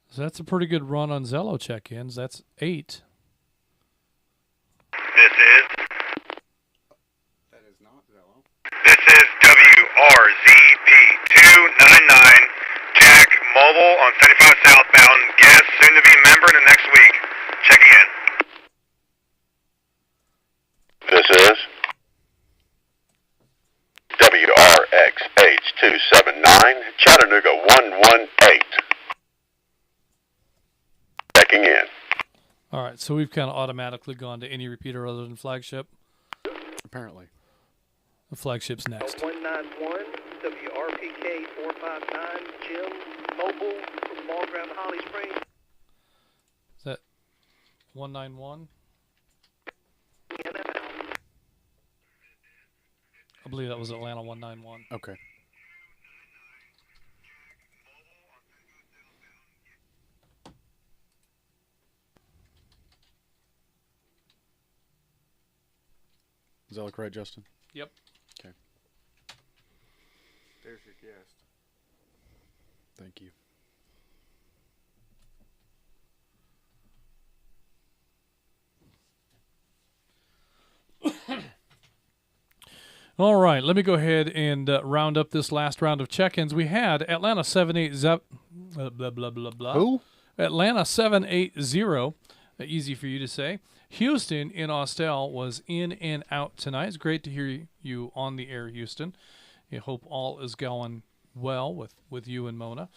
So that's a pretty good run on Zello check-ins. That's 8. This is That is not Mobile on 75 southbound. Guest soon to be member in the next week. Checking in. This is WRXH279, Chattanooga 118. Checking in. All right, so we've kind of automatically gone to any repeater other than flagship. Apparently. The flagship's next. 191, WRPK 459, Jim Mobile from Ball Ground, Holly Springs. Is that 191? I believe that was Atlanta 191. Okay. Does that look right, Justin? Yep. Okay. There's your guest. Thank you. All right, let me go ahead and round up this last round of check-ins. We had Atlanta 780 blah blah blah blah. Who? Atlanta 780. Easy for you to say. Houston in Austell was in and out tonight. It's great to hear you on the air, Houston. I hope all is going well with you and Mona.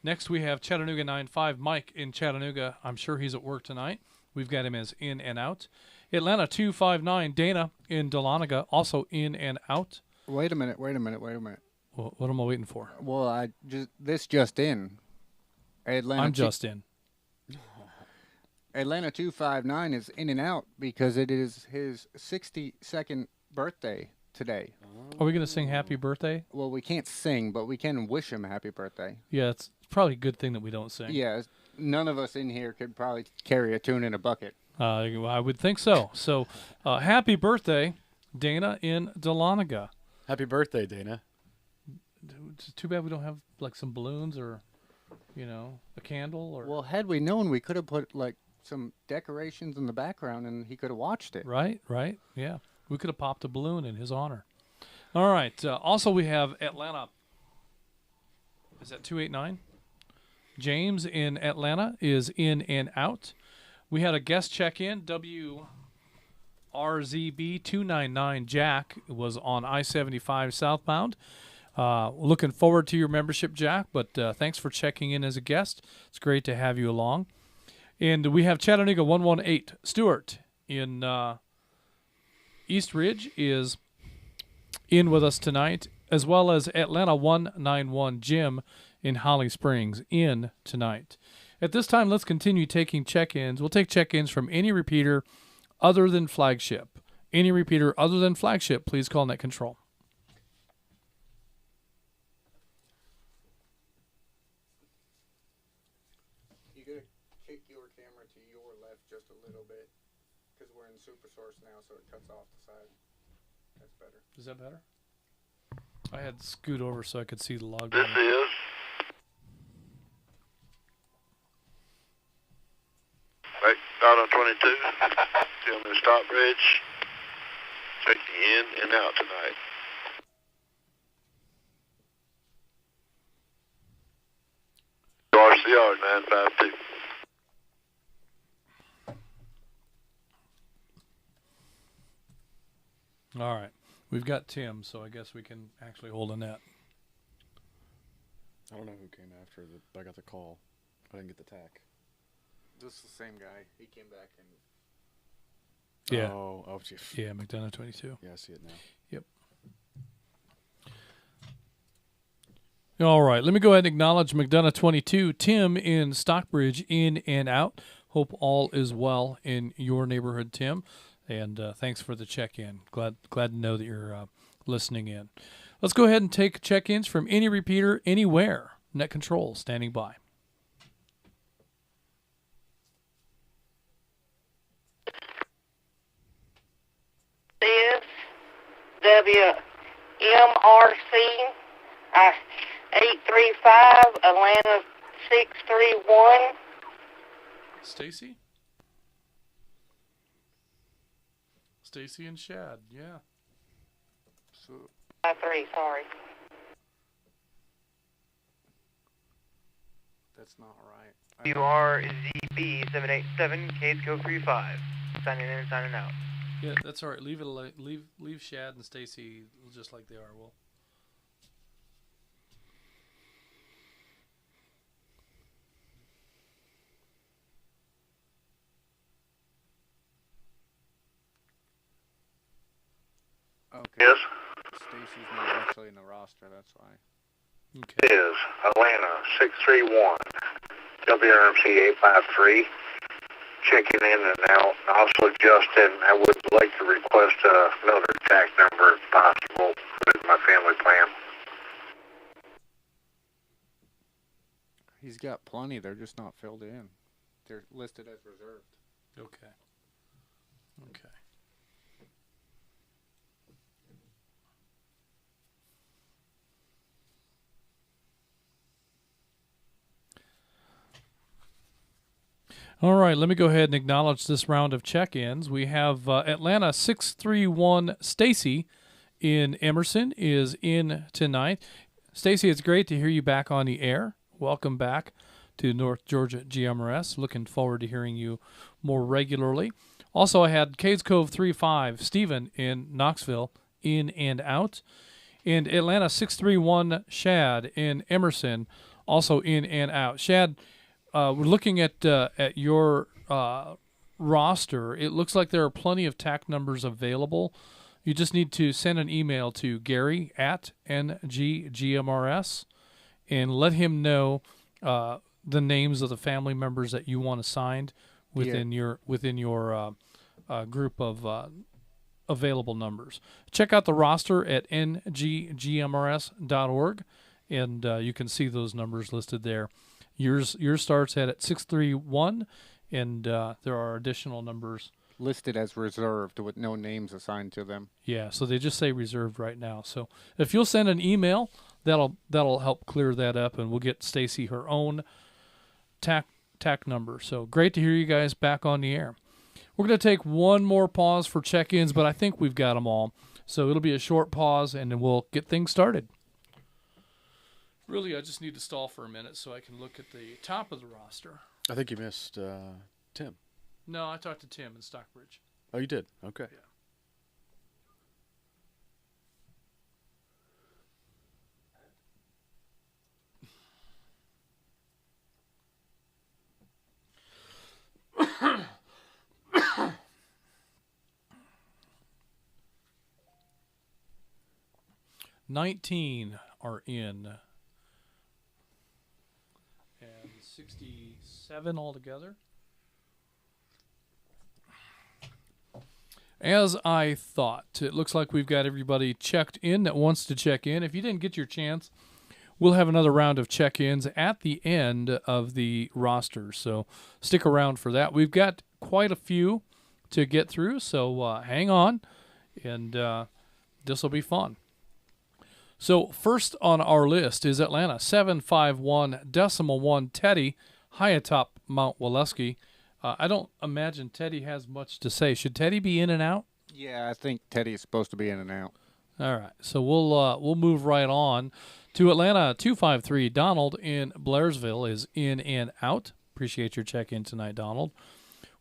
Next we have Chattanooga 95. Mike in Chattanooga. I'm sure he's at work tonight. We've got him as in and out. Atlanta 259, Dana in Dahlonega, also in and out. Wait a minute. Well, what am I waiting for? Well, this just in. Atlanta. I'm just in. Atlanta 259 is in and out because it is his 62nd birthday today. Are we going to sing happy birthday? Well, we can't sing, but we can wish him a happy birthday. Yeah, it's probably a good thing that we don't sing. Yeah, none of us in here could probably carry a tune in a bucket. I would think so. So, happy birthday, Dana in Dahlonega. Happy birthday, Dana. It's too bad we don't have like some balloons or, a candle or. Well, had we known, we could have put like some decorations in the background, and he could have watched it. Right. Yeah, we could have popped a balloon in his honor. All right. Also, we have Atlanta. Is that 289? James in Atlanta is in and out. We had a guest check-in, WRZB299. Jack was on I-75 southbound. Looking forward to your membership, Jack, but thanks for checking in as a guest. It's great to have you along. And we have Chattanooga 118. Stuart in East Ridge is in with us tonight, as well as Atlanta 191. Jim in Holly Springs in tonight. At this time, let's continue taking check-ins. We'll take check-ins from any repeater other than flagship. Any repeater other than flagship, please call net control. You gotta kick your camera to your left just a little bit, because we're in super source now, so it cuts off the side. That's better. Is that better? I had to scoot over so I could see the log. This is out on 22, still in Stockbridge, checking in and out tonight. RCR 952. All right. We've got Tim, so I guess we can actually hold a net. I don't know who came after, but I got the call. I didn't get the tack. This is the same guy. He came back and. Yeah. Oh, yeah, McDonough 22. Yeah, I see it now. Yep. All right, let me go ahead and acknowledge McDonough 22. Tim in Stockbridge, in and out. Hope all is well in your neighborhood, Tim. And thanks for the check-in. Glad to know that you're listening in. Let's go ahead and take check-ins from any repeater, anywhere. Net control standing by. This WMRC 835 Atlanta 631. Stacy? Stacy and Shad, yeah. So 53, sorry. That's not right. WRZB787, Kate's Code 35. Signing in and signing out. Yeah, that's all right. Leave it. Leave Shad and Stacy just like they are. Will. Okay. Yes. Stacy's not actually in the roster, that's why. Okay. Is Atlanta 631, WRMC 853, checking in and out. Also, Justin, I would like to request another tax number if possible with my family plan. He's got plenty, they're just not filled in. They're listed as reserved. Okay. Okay. All right, let me go ahead and acknowledge this round of check-ins. We have Atlanta 631 Stacy in Emerson is in tonight. Stacy, it's great to hear you back on the air. Welcome back to North Georgia GMRS. Looking forward to hearing you more regularly. Also, I had Cades Cove 35, Stephen in Knoxville, in and out. And Atlanta 631 Shad in Emerson, also in and out. Shad, we're looking at your roster. It looks like there are plenty of TAC numbers available. You just need to send an email to Gary at NGGMRS and let him know the names of the family members that you want assigned within your group of available numbers. Check out the roster at NGGMRS.org, and you can see those numbers listed there. Yours starts at 631, and there are additional numbers listed as reserved with no names assigned to them. Yeah, so they just say reserved right now. So if you'll send an email, that'll help clear that up, and we'll get Stacy her own TAC number. So great to hear you guys back on the air. We're going to take one more pause for check-ins, but I think we've got them all. So it'll be a short pause, and then we'll get things started. Really, I just need to stall for a minute so I can look at the top of the roster. I think you missed Tim. No, I talked to Tim in Stockbridge. Oh, you did? Okay. Yeah. $19 are in, and 67 altogether. As I thought, it looks like we've got everybody checked in that wants to check in. If you didn't get your chance, we'll have another round of check-ins at the end of the roster, so stick around for that. We've got quite a few to get through, so hang on, and this will be fun. So first on our list is Atlanta 751.1 Teddy, high atop Mount Waleski. I don't imagine Teddy has much to say. Should Teddy be in and out? Yeah, I think Teddy's supposed to be in and out. All right, so we'll move right on to Atlanta 253. Donald in Blairsville is in and out. Appreciate your check-in tonight, Donald.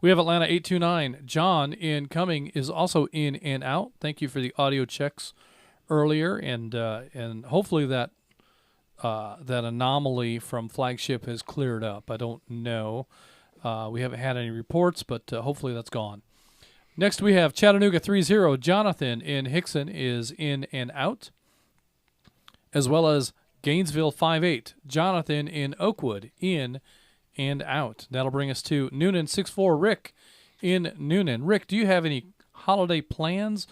We have Atlanta 829. John in Cumming is also in and out. Thank you for the audio checks earlier, and hopefully that anomaly from Flagship has cleared up. I don't know. We haven't had any reports, but hopefully that's gone. Next we have Chattanooga 30. Jonathan in Hickson is in and out, as well as Gainesville 58. Jonathan in Oakwood in and out. That'll bring us to Noonan 64. Rick in Noonan. Rick, do you have any holiday plans?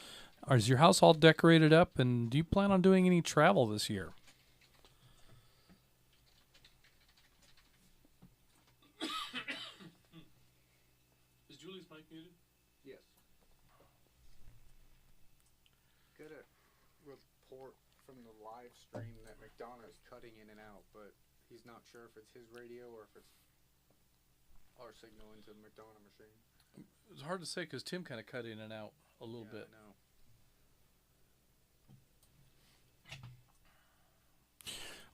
Or is your house all decorated up, and do you plan on doing any travel this year? Is Julie's mic muted? Yes. Got a report from the live stream that McDonough's cutting in and out, but he's not sure if it's his radio or if it's our signal into the McDonough machine. It's hard to say because Tim kind of cut in and out a little bit. I know.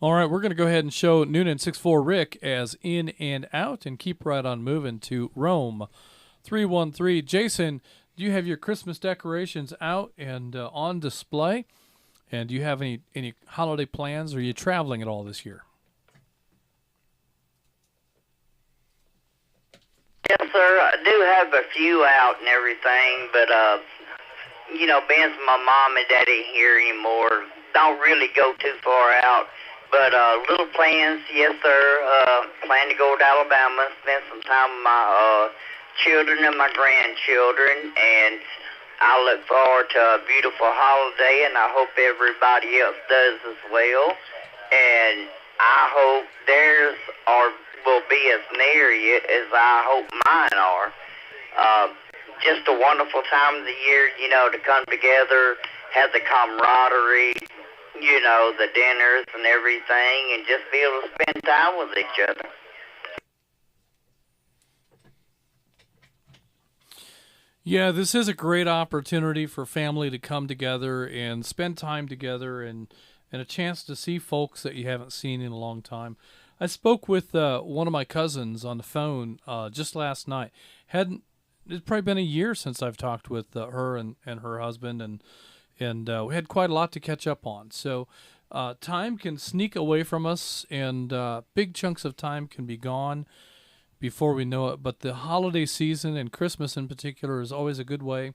All right, we're going to go ahead and show Noonan 6'4" Rick as in and out and keep right on moving to Rome 313. Jason, do you have your Christmas decorations out and on display? And do you have any holiday plans? Or are you traveling at all this year? Yes, sir. I do have a few out and everything, but, being my mom and daddy ain't here anymore, don't really go too far out. But little plans, yes, sir. Plan to go to Alabama, spend some time with my children and my grandchildren, and I look forward to a beautiful holiday, and I hope everybody else does as well. And I hope theirs will be as merry as I hope mine are. Just a wonderful time of the year, to come together, have the camaraderie, the dinners and everything, and just be able to spend time with each other. Yeah, this is a great opportunity for family to come together and spend time together and a chance to see folks that you haven't seen in a long time. I spoke with one of my cousins on the phone just last night. It's probably been a year since I've talked with her and her husband, and we had quite a lot to catch up on. So time can sneak away from us, and big chunks of time can be gone before we know it. But the holiday season, and Christmas in particular, is always a good way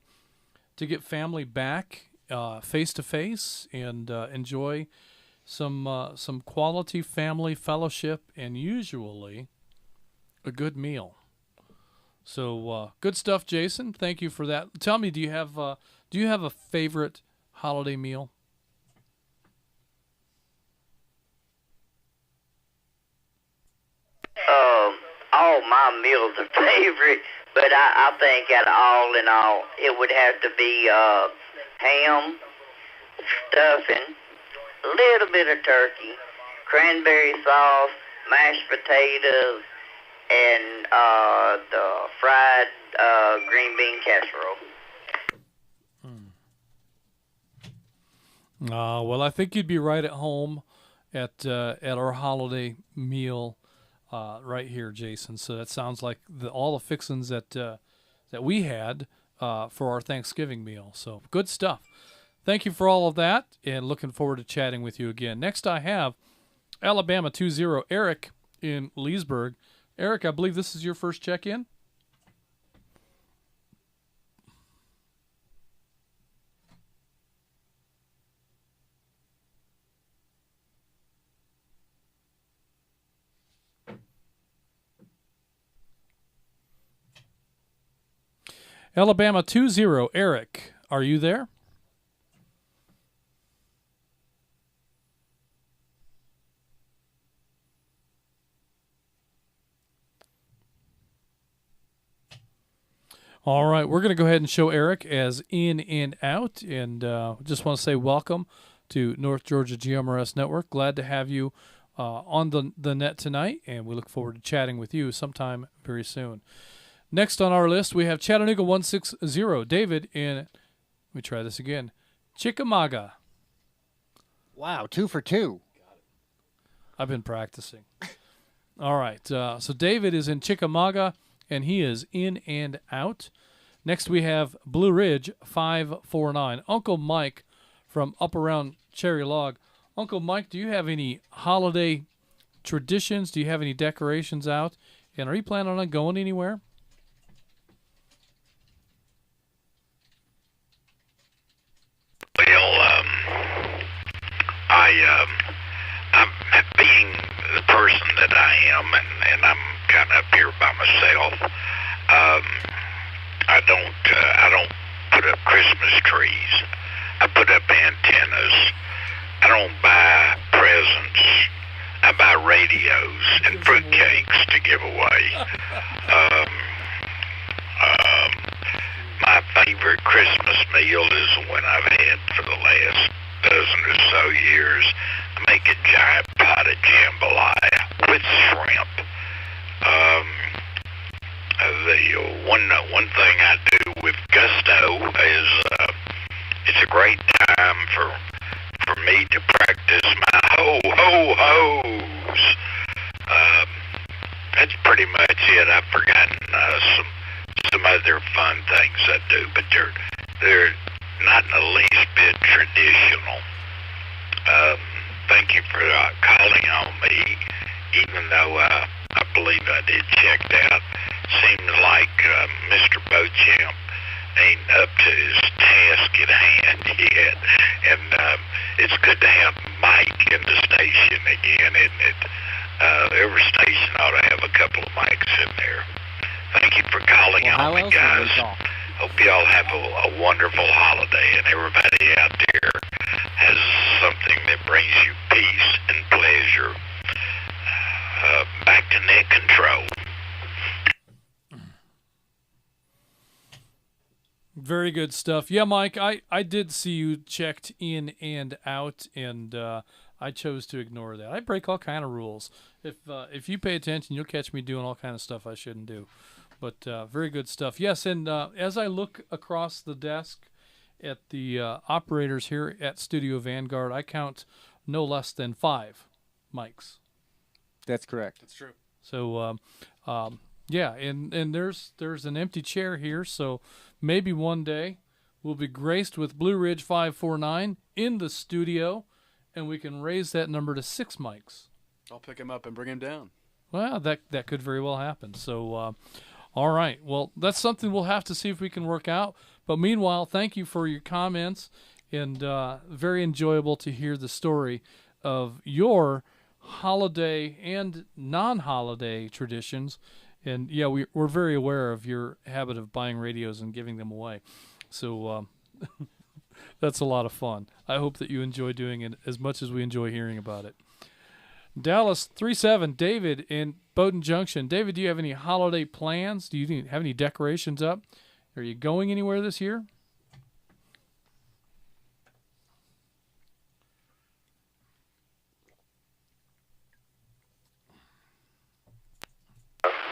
to get family back face to face and enjoy some quality family fellowship, and usually a good meal. So good stuff, Jason. Thank you for that. Tell me, do you have a favorite holiday meal? All my meals are favorite, but I think all in all, it would have to be ham, stuffing, a little bit of turkey, cranberry sauce, mashed potatoes, and the fried green bean casserole. Well, I think you'd be right at home at our holiday meal right here, Jason. So that sounds like all the fixings that we had for our Thanksgiving meal. So good stuff. Thank you for all of that, and looking forward to chatting with you again. Next, I have Alabama 20 Eric in Leesburg. Eric, I believe this is your first check-in. Alabama 20 Eric, are you there? All right, we're going to go ahead and show Eric as in and out, and just want to say welcome to North Georgia GMRS Network. Glad to have you on the net tonight, and we look forward to chatting with you sometime very soon. Next on our list, we have Chattanooga 160, David in, let me try this again, Chickamauga. Wow, 2 for 2. I've been practicing. All right, so David is in Chickamauga, and he is in and out. Next, we have Blue Ridge 549. Uncle Mike from up around Cherry Log. Uncle Mike, do you have any holiday traditions? Do you have any decorations out? And are you planning on going anywhere? Well, I'm being the person that I am, and I'm kind of up here by myself. I don't put up Christmas trees. I put up antennas. I don't buy presents. I buy radios and fruitcakes to give away. My favorite Christmas meal is the one I've had for the last dozen or so years. I make a giant pot of jambalaya with shrimp. The one thing I do with gusto is it's a great time for me to practice my ho ho ho other fun things I do, but they're not in the least bit traditional. Thank you for calling on me, even though I believe I did check out. Seems like Mr. Beauchamp ain't up to his task at hand yet, and it's good to have Mike in the station again, isn't it? Every station ought to have a couple of mics in there. Thank you for calling on me, guys. Hope y'all have a wonderful holiday, and everybody out there has something that brings you peace and pleasure. Back to net control. Very good stuff. Yeah, Mike, I did see you checked in and out, and I chose to ignore that. I break all kind of rules. If you pay attention, you'll catch me doing all kind of stuff I shouldn't do. But very good stuff. Yes, and as I look across the desk at the operators here at Studio Vanguard, I count no less than 5 mics. That's correct. That's true. So, yeah, and there's an empty chair here, so maybe one day we'll be graced with Blue Ridge 549 in the studio, and we can raise that number to 6 mics. I'll pick him up and bring him down. Well, that could very well happen. So, all right. Well, that's something we'll have to see if we can work out. But meanwhile, thank you for your comments, and very enjoyable to hear the story of your holiday and non-holiday traditions. And, yeah, we're very aware of your habit of buying radios and giving them away. So that's a lot of fun. I hope that you enjoy doing it as much as we enjoy hearing about it. Dallas 37, David in Bowdoin Junction. David, do you have any holiday plans? Do you have any decorations up? Are you going anywhere this year?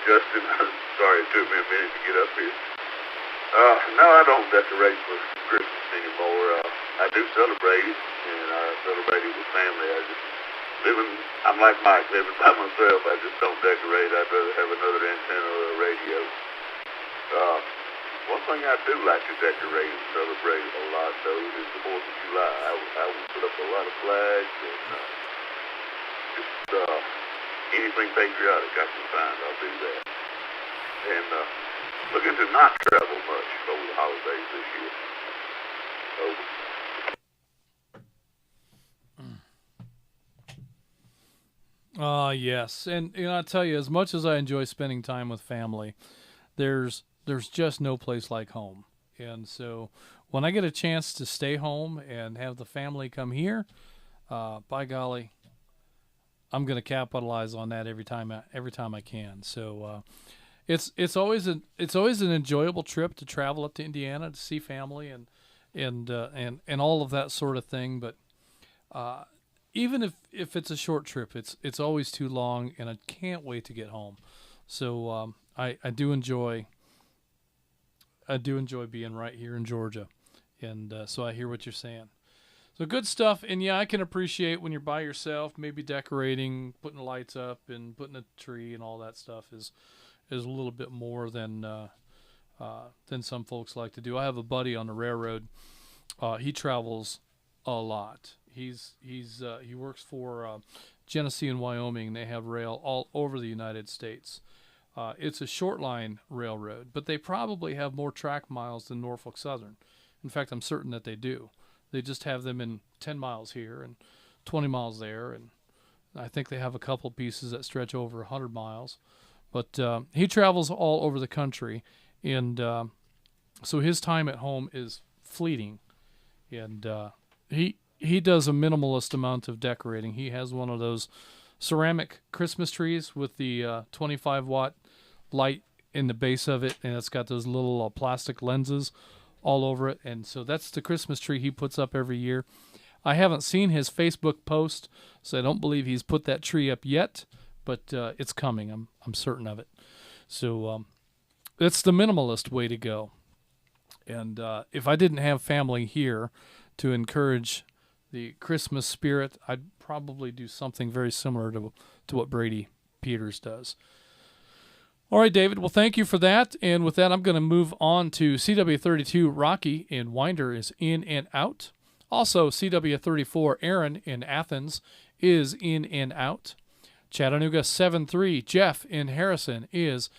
Justin, sorry it took me a minute to get up here. No, I don't decorate for Christmas anymore. I do celebrate it, and I celebrate it with family. I'm like Mike, living by myself. I just don't decorate. I'd rather have another antenna or a radio. One thing I do like to decorate and celebrate a lot, though, is the 4th of July. I will put up a lot of flags and just anything patriotic I can find, I'll do that. And looking to not travel much over the holidays this year. Over. Yes. And I tell you, as much as I enjoy spending time with family, there's just no place like home. And so when I get a chance to stay home and have the family come here, by golly, I'm going to capitalize on that every time I can. So it's always an enjoyable trip to travel up to Indiana to see family and all of that sort of thing. But even if it's a short trip, it's always too long, and I can't wait to get home. So I do enjoy being right here in Georgia, and so I hear what you're saying. So good stuff, and yeah, I can appreciate when you're by yourself, maybe decorating, putting the lights up, and putting a tree and all that stuff is a little bit more than some folks like to do. I have a buddy on the railroad. He travels a lot. He works for Genesee and Wyoming. They have rail all over the United States. It's a short line railroad, but they probably have more track miles than Norfolk Southern. In fact, I'm certain that they do. They just have them in 10 miles here and 20 miles there, and I think they have a couple pieces that stretch over 100 miles. But he travels all over the country, and so his time at home is fleeting. And he does a minimalist amount of decorating. He has one of those ceramic Christmas trees with the 25-watt light in the base of it, and it's got those little plastic lenses all over it. And so that's the Christmas tree he puts up every year. I haven't seen his Facebook post, so I don't believe he's put that tree up yet, but it's coming. I'm certain of it. So it's the minimalist way to go. And if I didn't have family here to encourage the Christmas spirit, I'd probably do something very similar to what Brady Peters does. All right, David. Well, thank you for that. And with that, I'm going to move on to CW32 Rocky in Winder is in and out. Also, CW34 Aaron in Athens is in and out. Chattanooga 7-3 Jeff in Harrison is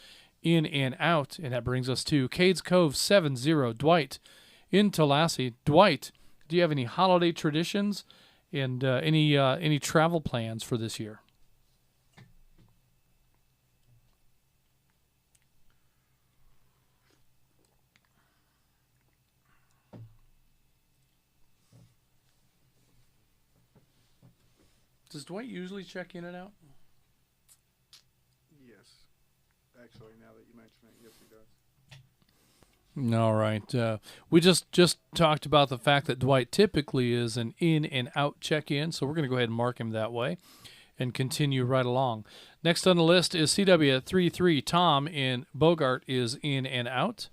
in and out. And that brings us to Cades Cove 7-0 Dwight in Tallahassee. Dwight, do you have any holiday traditions and any travel plans for this year? Does Dwight usually check in and out? Yes. Actually, now that you mention it, yes, he does. All right. We just talked about the fact that Dwight typically is an in and out check-in, so we're going to go ahead and mark him that way and continue right along. Next on the list is CW33 Tom in Bogart is in and out.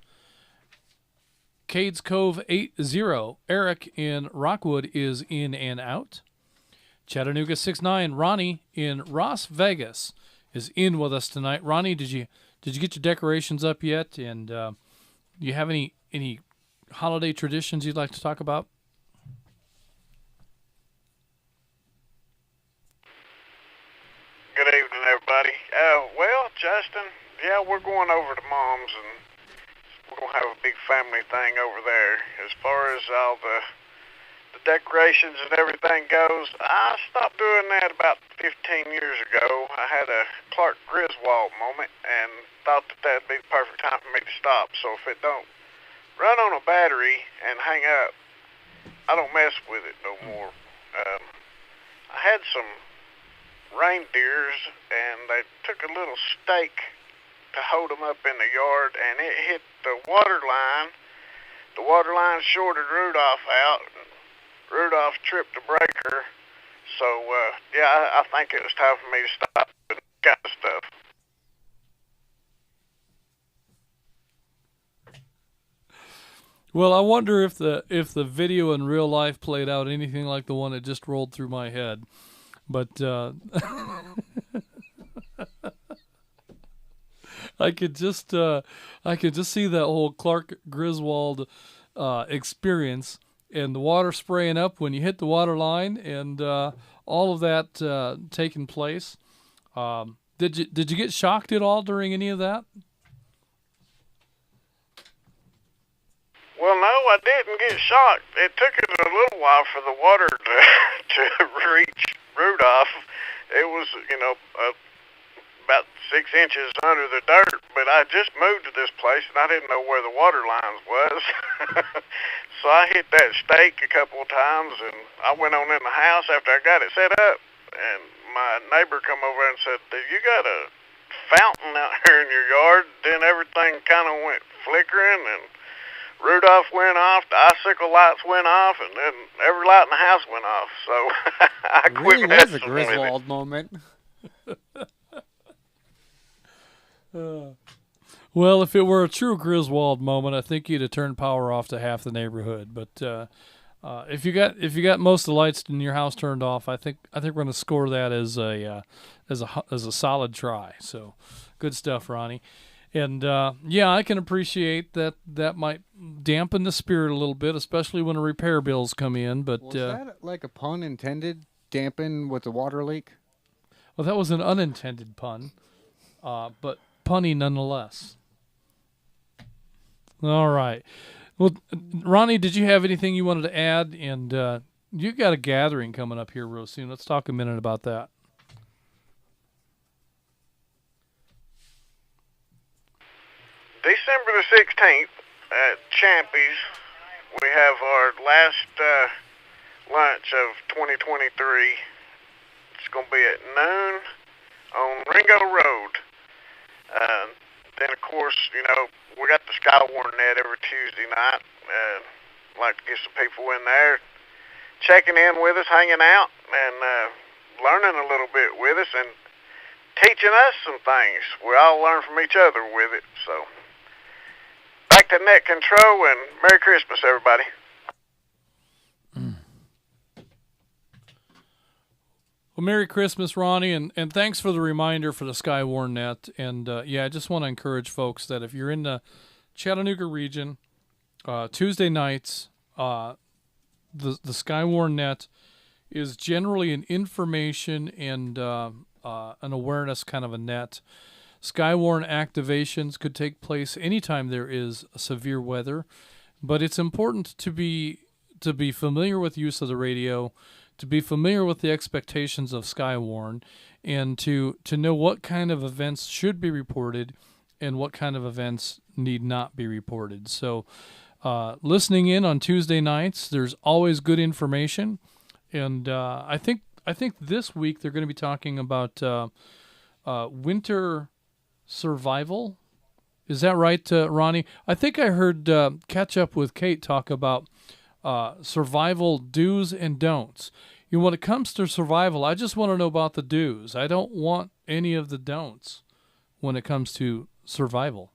Cades Cove 8-0 Eric in Rockwood is in and out. Chattanooga 6-9 Ronnie in Las Vegas is in with us tonight. Ronnie, did you get your decorations up yet? And do you have any holiday traditions you'd like to talk about? Good evening, everybody. Well, Justin, yeah, we're going over to Mom's, and we're going to have a big family thing over there. As far as all the decorations and everything goes, I stopped doing that about 15 years ago. I had a Clark Griswold moment and thought that that'd be the perfect time for me to stop. So if it don't run on a battery and hang up, I don't mess with it no more. I had some reindeers, and they took a little stake to hold them up in the yard, and it hit the water line. The water line shorted Rudolph out. Rudolph tripped the breaker. So, yeah, I think it was time for me to stop doing that kind of stuff. Well, I wonder if the video in real life played out anything like the one that just rolled through my head. But I could just see that whole Clark Griswold experience, and the water spraying up when you hit the water line, and all of that taking place. Did you get shocked at all during any of that? Well, no, I didn't get shocked. It took it a little while for the water to reach Rudolph. It was, about 6 inches under the dirt, but I just moved to this place, and I didn't know where the water lines was. So I hit that stake a couple of times, and I went on in the house after I got it set up, and my neighbor come over and said, "You got a fountain out here in your yard?" Then everything kind of went flickering, and Rudolph went off, the icicle lights went off, and then every light in the house went off. So I It quit really was a messing with it. Griswold moment. Well, if it were a true Griswold moment, I think you'd have turned power off to half the neighborhood. But if you got most of the lights in your house turned off, I think we're going to score that as a solid try. So good stuff, Ronnie. And yeah, I can appreciate that might dampen the spirit a little bit, especially when the repair bills come in. But Was that like a pun intended? Dampen with the water leak? Well, that was an unintended pun, but punny nonetheless. All right. Well, Ronnie, did you have anything you wanted to add? And you got a gathering coming up here real soon. Let's talk a minute about that. December the 16th at Champy's, we have our last lunch of 2023. It's going to be at noon on Ringo Road. Then, of course, we got the Skywarn Net every Tuesday night. Like to get some people in there checking in with us, hanging out, and learning a little bit with us and teaching us some things. We all learn from each other with it. So, back to net control, and Merry Christmas, everybody. Well, Well, Merry Christmas, Ronnie, and thanks for the reminder for the Skywarn Net. And, I just want to encourage folks that if you're in the Chattanooga region, Tuesday nights, the Skywarn Net is generally an information and an awareness kind of a net. Skywarn activations could take place anytime there is severe weather, but it's important to be familiar with use of the radio, to be familiar with the expectations of Skywarn, and to know what kind of events should be reported and what kind of events need not be reported. So listening in on Tuesday nights, there's always good information. And I think this week they're going to be talking about winter survival. Is that right, Ronnie? I think I heard Catch Up with Kate talk about survival do's and don'ts. When it comes to survival, I just want to know about the do's. I don't want any of the don'ts when it comes to survival.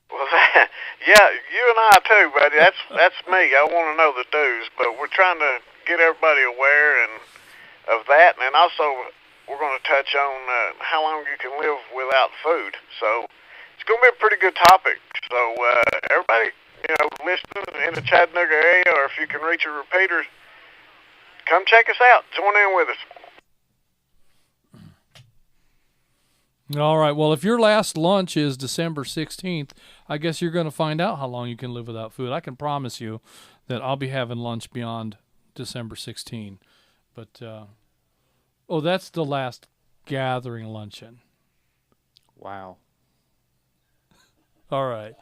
Well, yeah, you and I too, buddy. That's me. I want to know the do's, but we're trying to get everybody aware of that, and also we're going to touch on how long you can live without food. So it's going to be a pretty good topic. So everybody, listening in the Chattanooga area, or if you can reach a repeater, come check us out. Join in with us. All right. Well, if your last lunch is December 16th, I guess you're going to find out how long you can live without food. I can promise you that I'll be having lunch beyond December 16th. But, that's the last gathering luncheon. Wow. All right.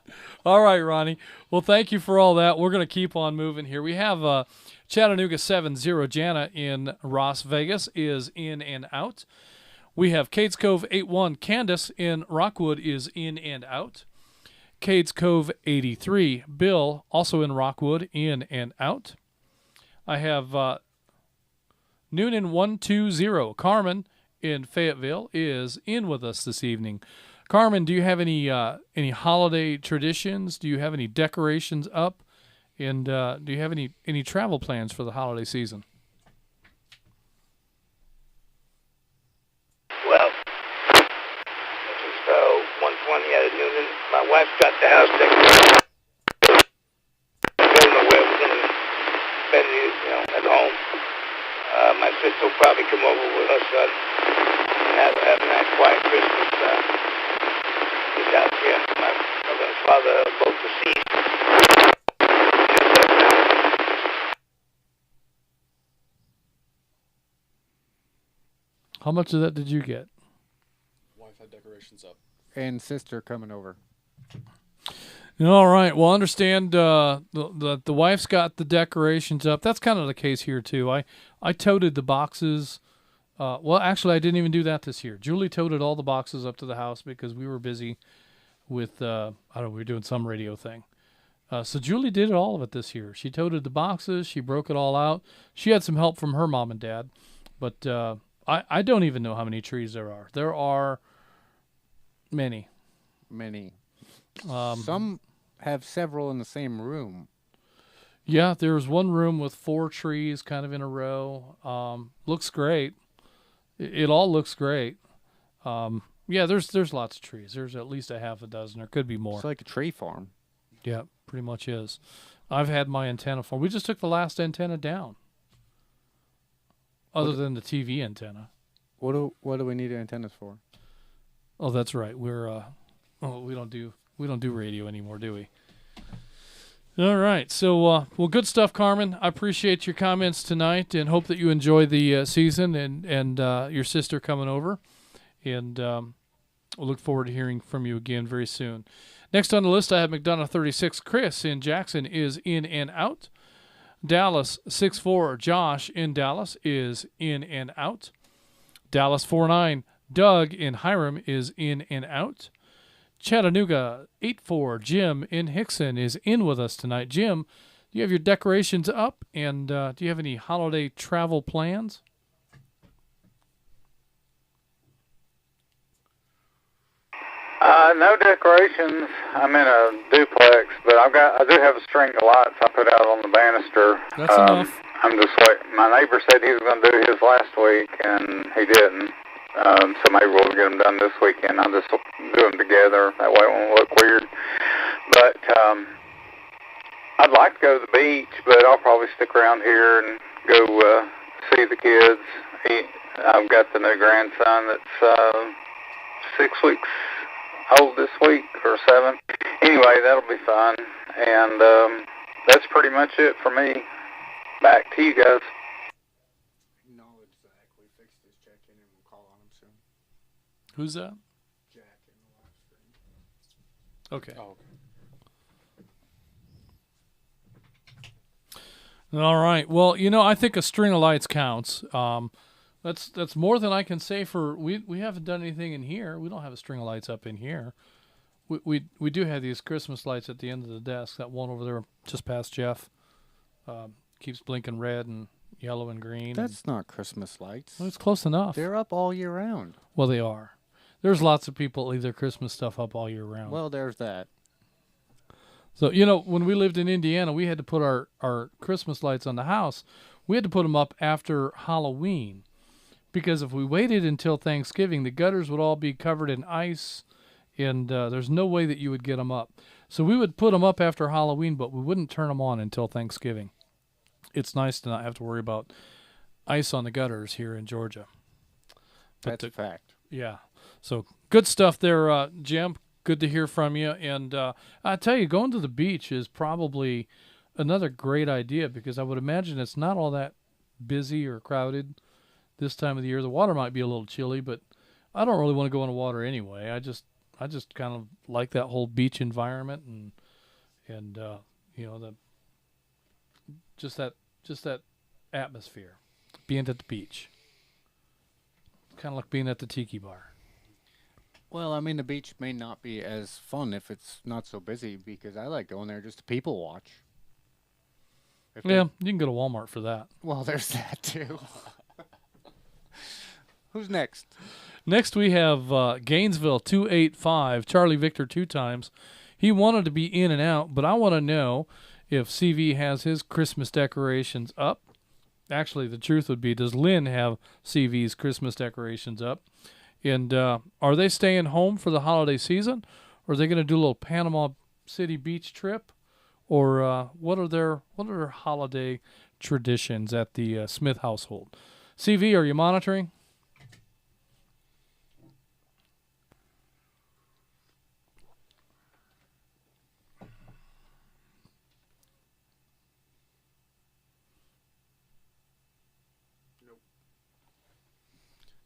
All right, Ronnie. Well, thank you for all that. We're going to keep on moving here. We have Chattanooga 70. Jana in Las Vegas is in and out. We have Cades Cove 81. Candace in Rockwood is in and out. Cades Cove 83. Bill, also in Rockwood, in and out. I have Noonan 120. Carmen in Fayetteville is in with us this evening. Carmen, do you have any holiday traditions? Do you have any decorations up? And do you have any travel plans for the holiday season? Well, this is 120 out of Noonan. My wife's got the house decorated. I don't know where we're going to spend it, at home. My sister will probably come over with her son and have a nice quiet Christmas. He's out here. My mother and father are both deceased. How much of that did you get? Wife had decorations up. And sister coming over. All right. Well, understand the wife's got the decorations up. That's kind of the case here, too. I toted the boxes. Well, actually, I didn't even do that this year. Julie toted all the boxes up to the house because we were busy with, we were doing some radio thing. So Julie did all of it this year. She toted the boxes. She broke it all out. She had some help from her mom and dad. But I don't even know how many trees there are. There are many. Many. Some have several in the same room. Yeah, there's one room with 4 trees kind of in a row. Looks great. It all looks great. Yeah, there's lots of trees. There's at least a half a dozen. There could be more. It's like a tree farm. Yeah, pretty much is. I've had my antenna for. We just took the last antenna down. Other than the TV antenna. What do we need antennas for? Oh, that's right. We're we don't do radio anymore, do we? All right. So, well, good stuff, Carmen. I appreciate your comments tonight and hope that you enjoy the season and your sister coming over. And we'll look forward to hearing from you again very soon. Next on the list, I have McDonough 36. Chris in Jackson is in and out. Dallas 64. Josh in Dallas is in and out. Dallas 49. Doug in Hiram is in and out. Chattanooga 84. Jim in Hickson is in with us tonight. Jim, do you have your decorations up? And do you have any holiday travel plans? No decorations. I'm in a duplex, but I do have a string of lights I put out on the banister. That's enough. I'm just waiting. My neighbor said he was going to do his last week, and he didn't. So maybe we'll get them done this weekend. I'll just do them together. That way it won't look weird. But I'd like to go to the beach, but I'll probably stick around here and go see the kids. I've got the new grandson that's 6 weeks old this week, or 7. Anyway, that'll be fun. And that's pretty much it for me. Back to you guys. Acknowledge Zach. We fixed his check-in and we'll call on him soon. Who's that? Jack in the live stream. Okay. Oh, okay. All right. Well, I think a string of lights counts. That's more than I can say for we haven't done anything in here. We don't have a string of lights up in here. We do have these Christmas lights at the end of the desk. That one over there just past Jeff keeps blinking red and yellow and green. That's not Christmas lights. Well, it's close enough. They're up all year round. Well, they are. There's lots of people that leave their Christmas stuff up all year round. Well, there's that. So, when we lived in Indiana, we had to put our Christmas lights on the house. We had to put them up after Halloween because if we waited until Thanksgiving, the gutters would all be covered in ice, and there's no way that you would get them up. So we would put them up after Halloween, but we wouldn't turn them on until Thanksgiving. It's nice to not have to worry about ice on the gutters here in Georgia. That's a fact. Yeah. So good stuff there, Jim. Good to hear from you. And I tell you, going to the beach is probably another great idea because I would imagine it's not all that busy or crowded this time of the year. The water might be a little chilly, but I don't really want to go in the water anyway. I just kind of like that whole beach environment and just that atmosphere, being at the beach. Kind of like being at the tiki bar. Well, I mean, the beach may not be as fun if it's not so busy because I like going there just to people watch. Yeah, you can go to Walmart for that. Well, there's that too. Who's next? Next we have Gainesville 285, Charlie Victor 2 times. He wanted to be in and out, but I want to know if CV has his Christmas decorations up. Actually, the truth would be, does Lynn have CV's Christmas decorations up? And are they staying home for the holiday season? Or are they going to do a little Panama City beach trip? Or what are their holiday traditions at the Smith household? CV, are you monitoring?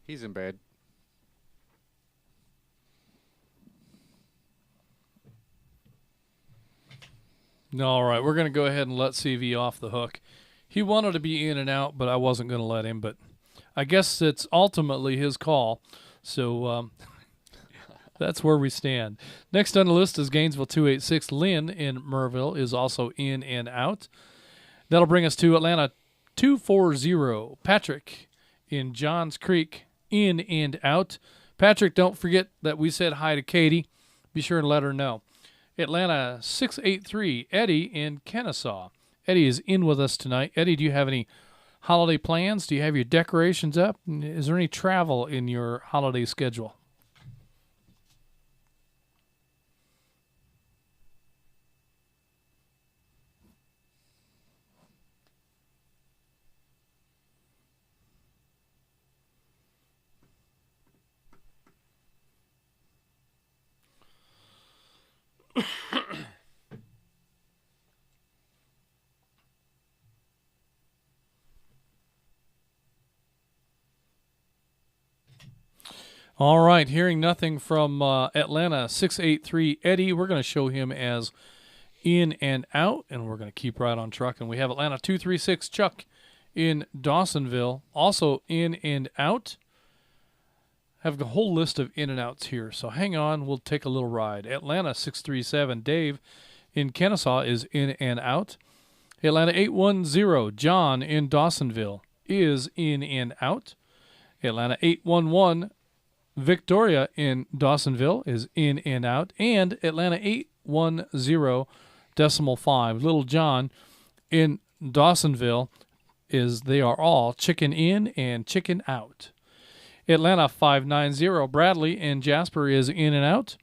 He's in bed. All right, we're going to go ahead and let CV off the hook. He wanted to be in and out, but I wasn't going to let him. But I guess it's ultimately his call. So that's where we stand. Next on the list is Gainesville 286. Lynn in Merville is also in and out. That'll bring us to Atlanta 240. Patrick in Johns Creek, in and out. Patrick, don't forget that we said hi to Katie. Be sure and let her know. Atlanta 683, Eddie in Kennesaw. Eddie is in with us tonight. Eddie, do you have any holiday plans? Do you have your decorations up? Is there any travel in your holiday schedule? All right, hearing nothing from Atlanta 683 Eddie, we're going to show him as in and out, and we're going to keep right on trucking. We have Atlanta 236 Chuck in Dawsonville, also in and out. Have a whole list of in and outs here, so hang on, we'll take a little ride. Atlanta 637 Dave in Kennesaw is in and out. Atlanta 810 John in Dawsonville is in and out. Atlanta 811 Victoria in Dawsonville is in and out. And Atlanta 810.5. Little John in Dawsonville they are all chicken in and chicken out. Atlanta 590. Bradley in Jasper is in and out.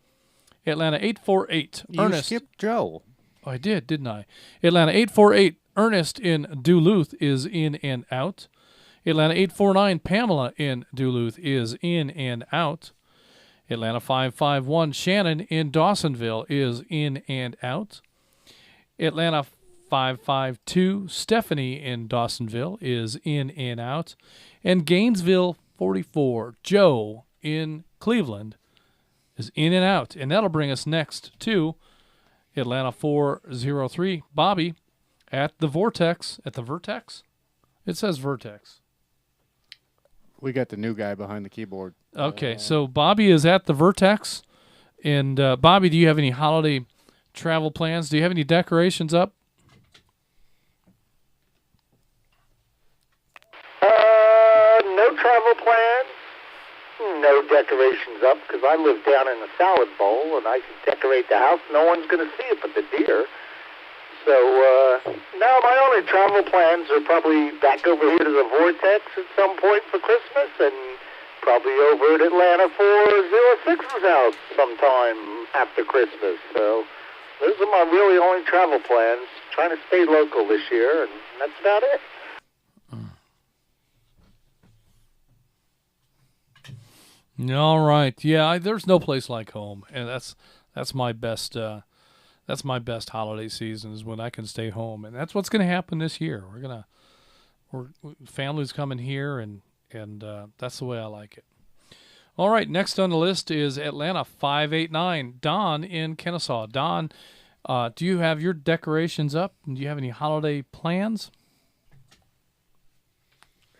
Atlanta 848. You Ernest. skipped Joe. Oh, I did, didn't I? Atlanta 848. Ernest in Duluth is in and out. Atlanta 849. Pamela in Duluth is in and out. Atlanta 551. Shannon in Dawsonville is in and out. Atlanta 552. Stephanie in Dawsonville is in and out. And Gainesville 44. Joe in Cleveland is in and out. And that'll bring us next to Atlanta 403. Bobby at the Vortex. At the Vertex? It says Vertex. We got the new guy behind the keyboard. Okay, so Bobby is at the Vertex. And Bobby, do you have any holiday travel plans? Do you have any decorations up? No travel plans, no decorations up, because I live down in the salad bowl, and I can decorate the house. No one's going to see it but the deer. So, no, my only travel plans are probably back over here to the Vortex at some point for Christmas, and probably over at Atlanta 406's house sometime after Christmas. So, those are my really only travel plans. Trying to stay local this year, and that's about it. All right, yeah. There's no place like home, and that's my best. That's my best holiday season is when I can stay home, and that's what's going to happen this year. Family's coming here, and that's the way I like it. All right, next on the list is Atlanta 589. Don in Kennesaw. Don, do you have your decorations up? And do you have any holiday plans?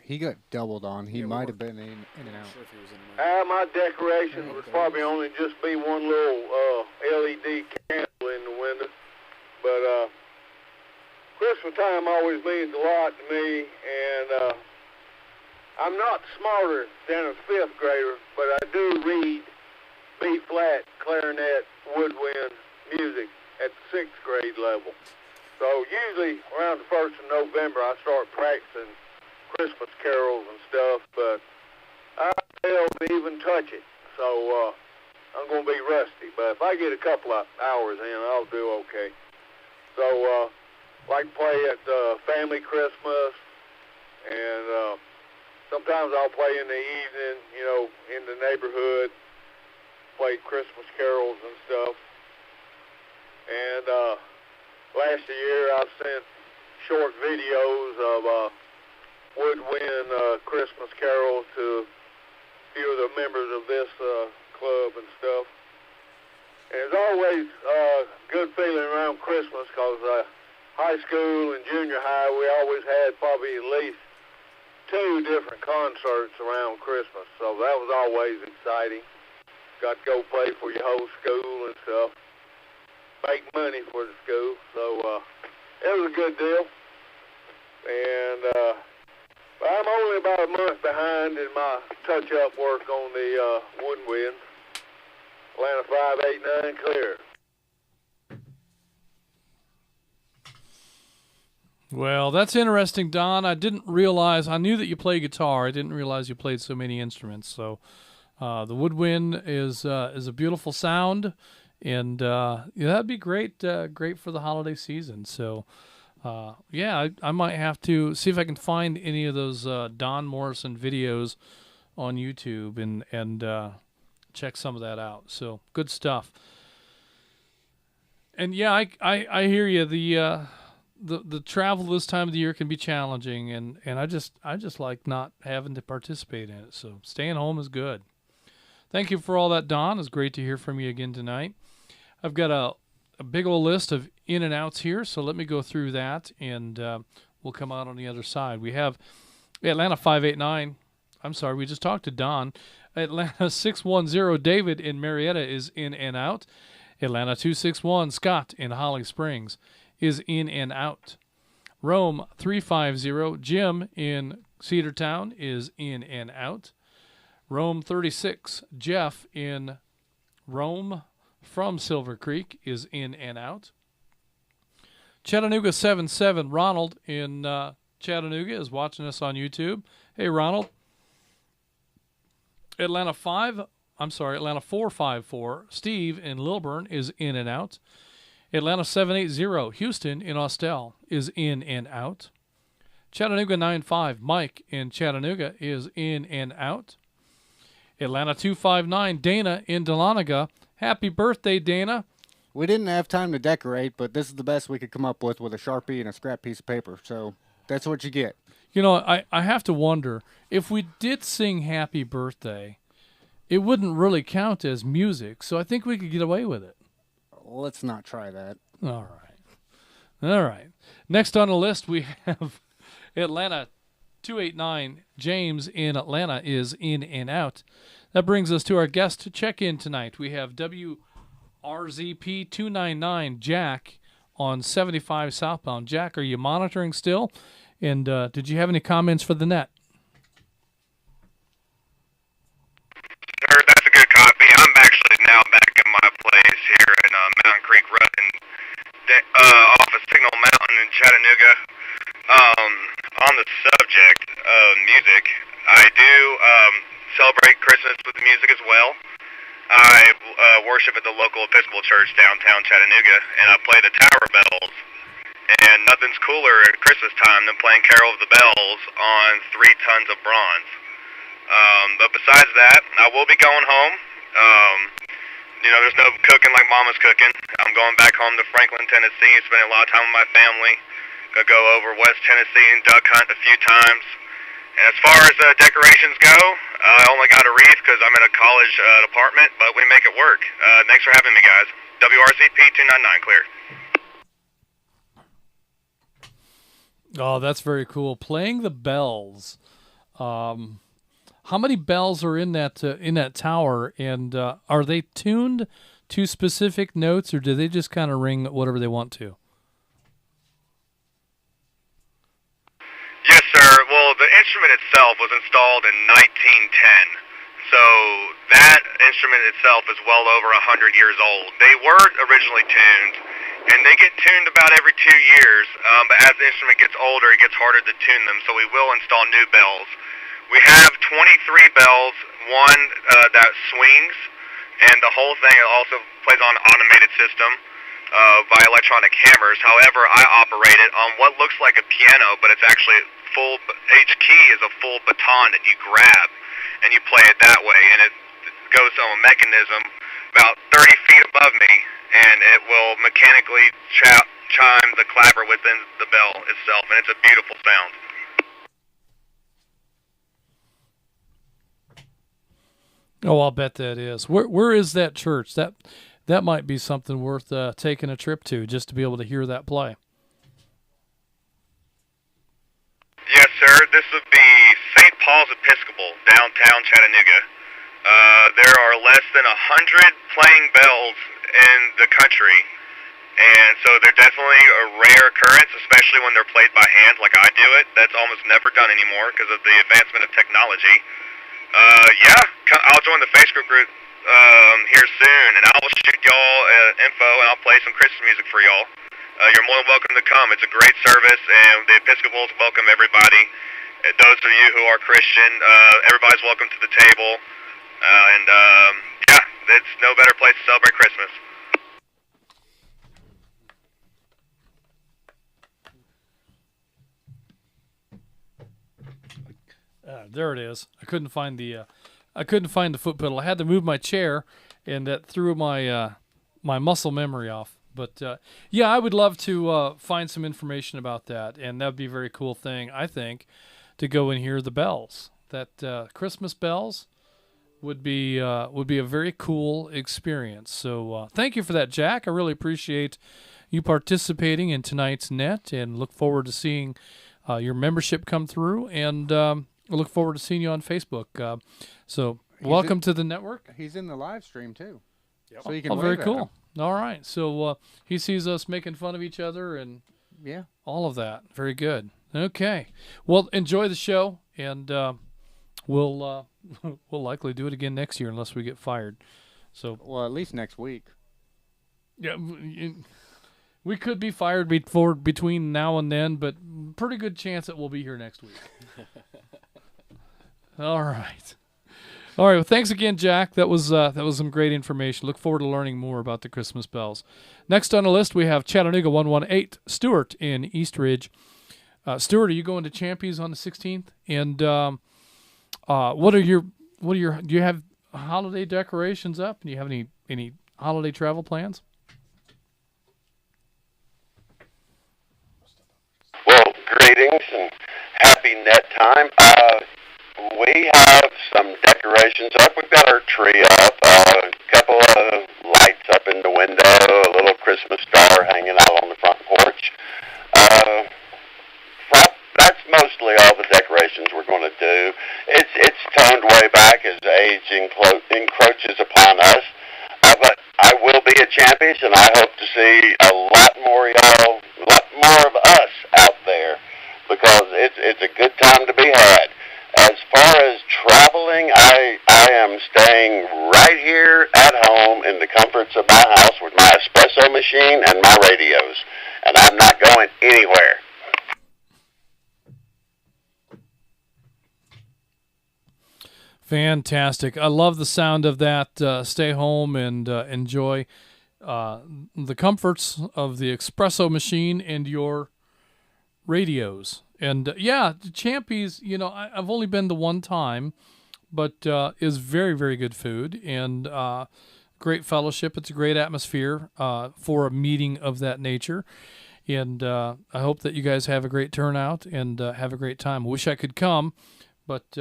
He got doubled on. He might have been in and out. My decorations would probably only just be one little LED candle in the window. But Christmas time always means a lot to me, and I'm not smarter than a fifth grader, but I do read B-flat, clarinet, woodwind music at the sixth grade level. So usually around the 1st of November I start practicing Christmas carols and stuff, but I fail to even touch it, so I'm going to be rusty. But if I get a couple of hours in, I'll do okay. So like play at Family Christmas, and sometimes I'll play in the evening, in the neighborhood, play Christmas carols and stuff. And last year I sent short videos of woodwind Christmas carols to a few of the members of this club and stuff. And it's always a good feeling around Christmas because high school and junior high, we always had probably at least 2 different concerts around Christmas. So that was always exciting. Got to go play for your whole school and stuff. Make money for the school. So it was a good deal. And I'm only about a month behind in my touch-up work on the woodwind. Atlanta 589 clear. Well, that's interesting, Don. I didn't realize. I knew that you play guitar. I didn't realize you played so many instruments. So the woodwind is a beautiful sound, and that'd be great for the holiday season. So. I might have to see if I can find any of those Don Morrison videos on YouTube and check some of that out. So good stuff. And yeah, I hear you. The travel this time of the year can be challenging, and I just like not having to participate in it. So staying home is good. Thank you for all that, Don. It's great to hear from you again tonight. I've got a big old list of in and outs here, so let me go through that, and we'll come out on the other side. We have Atlanta 589. I'm sorry, we just talked to Don. Atlanta 610, David in Marietta is in and out. Atlanta 261, Scott in Holly Springs is in and out. Rome 350, Jim in Cedartown is in and out. Rome 36, Jeff in Rome from Silver Creek is in and out. Chattanooga 77, Ronald in Chattanooga is watching us on YouTube. Hey, Ronald. Atlanta 454, Steve in Lilburn is in and out. Atlanta 780, Houston in Austell is in and out. Chattanooga 95, Mike in Chattanooga is in and out. Atlanta 259, Dana in Dahlonega. Happy birthday, Dana. We didn't have time to decorate, but this is the best we could come up with a Sharpie and a scrap piece of paper. So that's what you get. You know, I have to wonder, if we did sing Happy Birthday, it wouldn't really count as music, so I think we could get away with it. Let's not try that. All right. Next on the list, we have Atlanta 289. James in Atlanta is in and out. That brings us to our guest check-in tonight. We have WRZP 299, Jack, on 75 southbound. Jack, are you monitoring still? And did you have any comments for the net? Sir, that's a good copy. I'm actually now back in my place here in Mountain Creek Road off of Signal Mountain in Chattanooga. On the subject of music, I do celebrate Christmas with music as well. I worship at the local Episcopal Church downtown Chattanooga, and I play the Tower Bells. And nothing's cooler at Christmas time than playing Carol of the Bells on 3 tons of bronze. But besides that, I will be going home. There's no cooking like Mama's cooking. I'm going back home to Franklin, Tennessee, spending a lot of time with my family. Gonna go over West Tennessee and duck hunt a few times. And as far as decorations go, I only got a wreath because I'm in a college apartment, but we make it work. Thanks for having me, guys. WRCP 299, clear. Oh, that's very cool. Playing the bells. How many bells are in that tower, and are they tuned to specific notes, or do they just kind of ring whatever they want to? Yes, sir. Well, the instrument itself was installed in 1910, so that instrument itself is well over 100 years old. They were originally tuned, and they get tuned about every 2 years, but as the instrument gets older, it gets harder to tune them, so we will install new bells. We have 23 bells, one that swings, and the whole thing also plays on an automated system by electronic hammers. However, I operate it on what looks like a piano, but it's actually each key is a full baton that you grab, and you play it that way, and it goes on a mechanism about 30 feet above me, and it will mechanically chime the clapper within the bell itself, and it's a beautiful sound. Oh, I'll bet that is. Where is that church? That might be something worth taking a trip to, just to be able to hear that play. Yes, sir. This would be St. Paul's Episcopal, downtown Chattanooga. There are less than 100 playing bells in the country, and so they're definitely a rare occurrence, especially when they're played by hand like I do it. That's almost never done anymore because of the advancement of technology. I'll join the Facebook group here soon, and I'll shoot y'all info, and I'll play some Christmas music for y'all. You're more than welcome to come. It's a great service, and the Episcopals welcome everybody. Those of you who are Christian, everybody's welcome to the table. It's no better place to celebrate Christmas. There it is. I couldn't find the foot pedal. I had to move my chair, and that threw my my muscle memory off. But I would love to find some information about that, and that'd be a very cool thing, I think, to go and hear the bells. That Christmas bells would be a very cool experience. So thank you for that, Jack. I really appreciate you participating in tonight's net, and look forward to seeing your membership come through, and I look forward to seeing you on Facebook. Welcome to the network. He's in the live stream too. Yep. So you can very wave at cool. him. All right. So he sees us making fun of each other and all of that. Very good. Okay. Well, enjoy the show, and we'll we'll likely do it again next year unless we get fired. So, well, at least next week. Yeah, we could be fired between now and then, but pretty good chance that we'll be here next week. All right. Well, thanks again, Jack. That was some great information. Look forward to learning more about the Christmas bells. Next on the list, we have Chattanooga 118, Stuart in East Ridge. Stuart, are you going to Champies on the 16th? And do you have holiday decorations up? Do you have any holiday travel plans? Well, greetings and happy net time. We have some decorations up. We've got our tree up, a couple of lights up in the window, a little Christmas star hanging out on the front porch. That's mostly all the decorations we're going to do. It's toned way back as age encroaches upon us. But I will be at Champions, and I hope to see a lot more of us out there, because it's a good time to be had. As far as traveling, I am staying right here at home in the comforts of my house with my espresso machine and my radios, and I'm not going anywhere. Fantastic. I love the sound of that. Stay home and enjoy the comforts of the espresso machine and your radios. And yeah, Champy's, I've only been the one time, but is very, very good food and great fellowship. It's a great atmosphere for a meeting of that nature. And I hope that you guys have a great turnout and have a great time. I wish I could come, but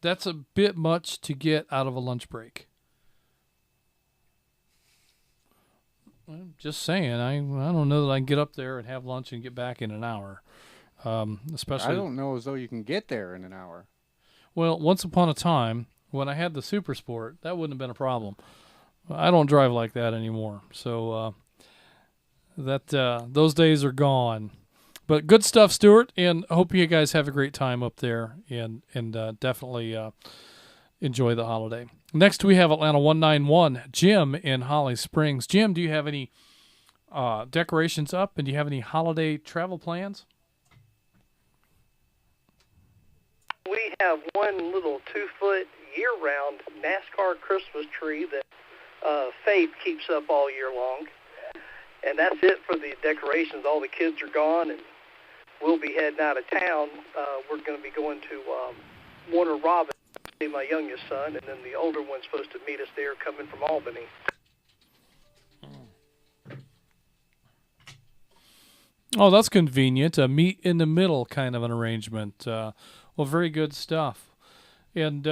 that's a bit much to get out of a lunch break. I'm just saying, I don't know that I can get up there and have lunch and get back in an hour. Especially, I don't know as though you can get there in an hour. Well, once upon a time, when I had the Super Sport, that wouldn't have been a problem. I don't drive like that anymore, so those days are gone. But good stuff, Stuart, and I hope you guys have a great time up there, and definitely enjoy the holiday. Next, we have Atlanta 191, Jim in Holly Springs. Jim, do you have any decorations up, and do you have any holiday travel plans? We have one little 2-foot year-round NASCAR Christmas tree that Faith keeps up all year long. And that's it for the decorations. All the kids are gone, and we'll be heading out of town. We're going to be going to Warner Robin, my youngest son, and then the older one's supposed to meet us there coming from Albany. Oh, that's convenient. A meet in the middle kind of an arrangement. Well, very good stuff. And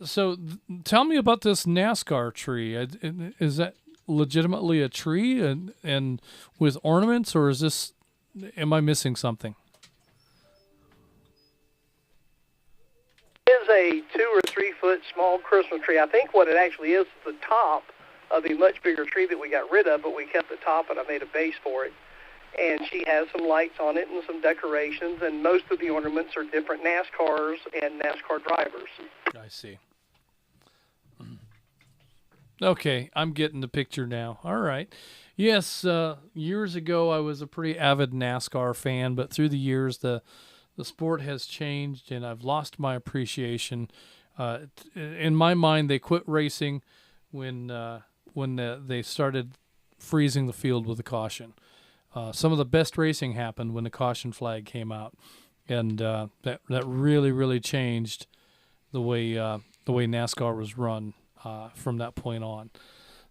so tell me about this NASCAR tree. Is that legitimately a tree and with ornaments, or am I missing something? It is a 2 or 3 foot small Christmas tree. I think what it actually is the top of the much bigger tree that we got rid of, but we kept the top and I made a base for it. And she has some lights on it and some decorations, and most of the ornaments are different NASCARs and NASCAR drivers. I see. Okay, I'm getting the picture now. All right. Yes, years ago I was a pretty avid NASCAR fan, but through the years the sport has changed and I've lost my appreciation. In my mind, they quit racing when they started freezing the field with a caution. Some of the best racing happened when the caution flag came out, and that really, really changed the way NASCAR was run from that point on.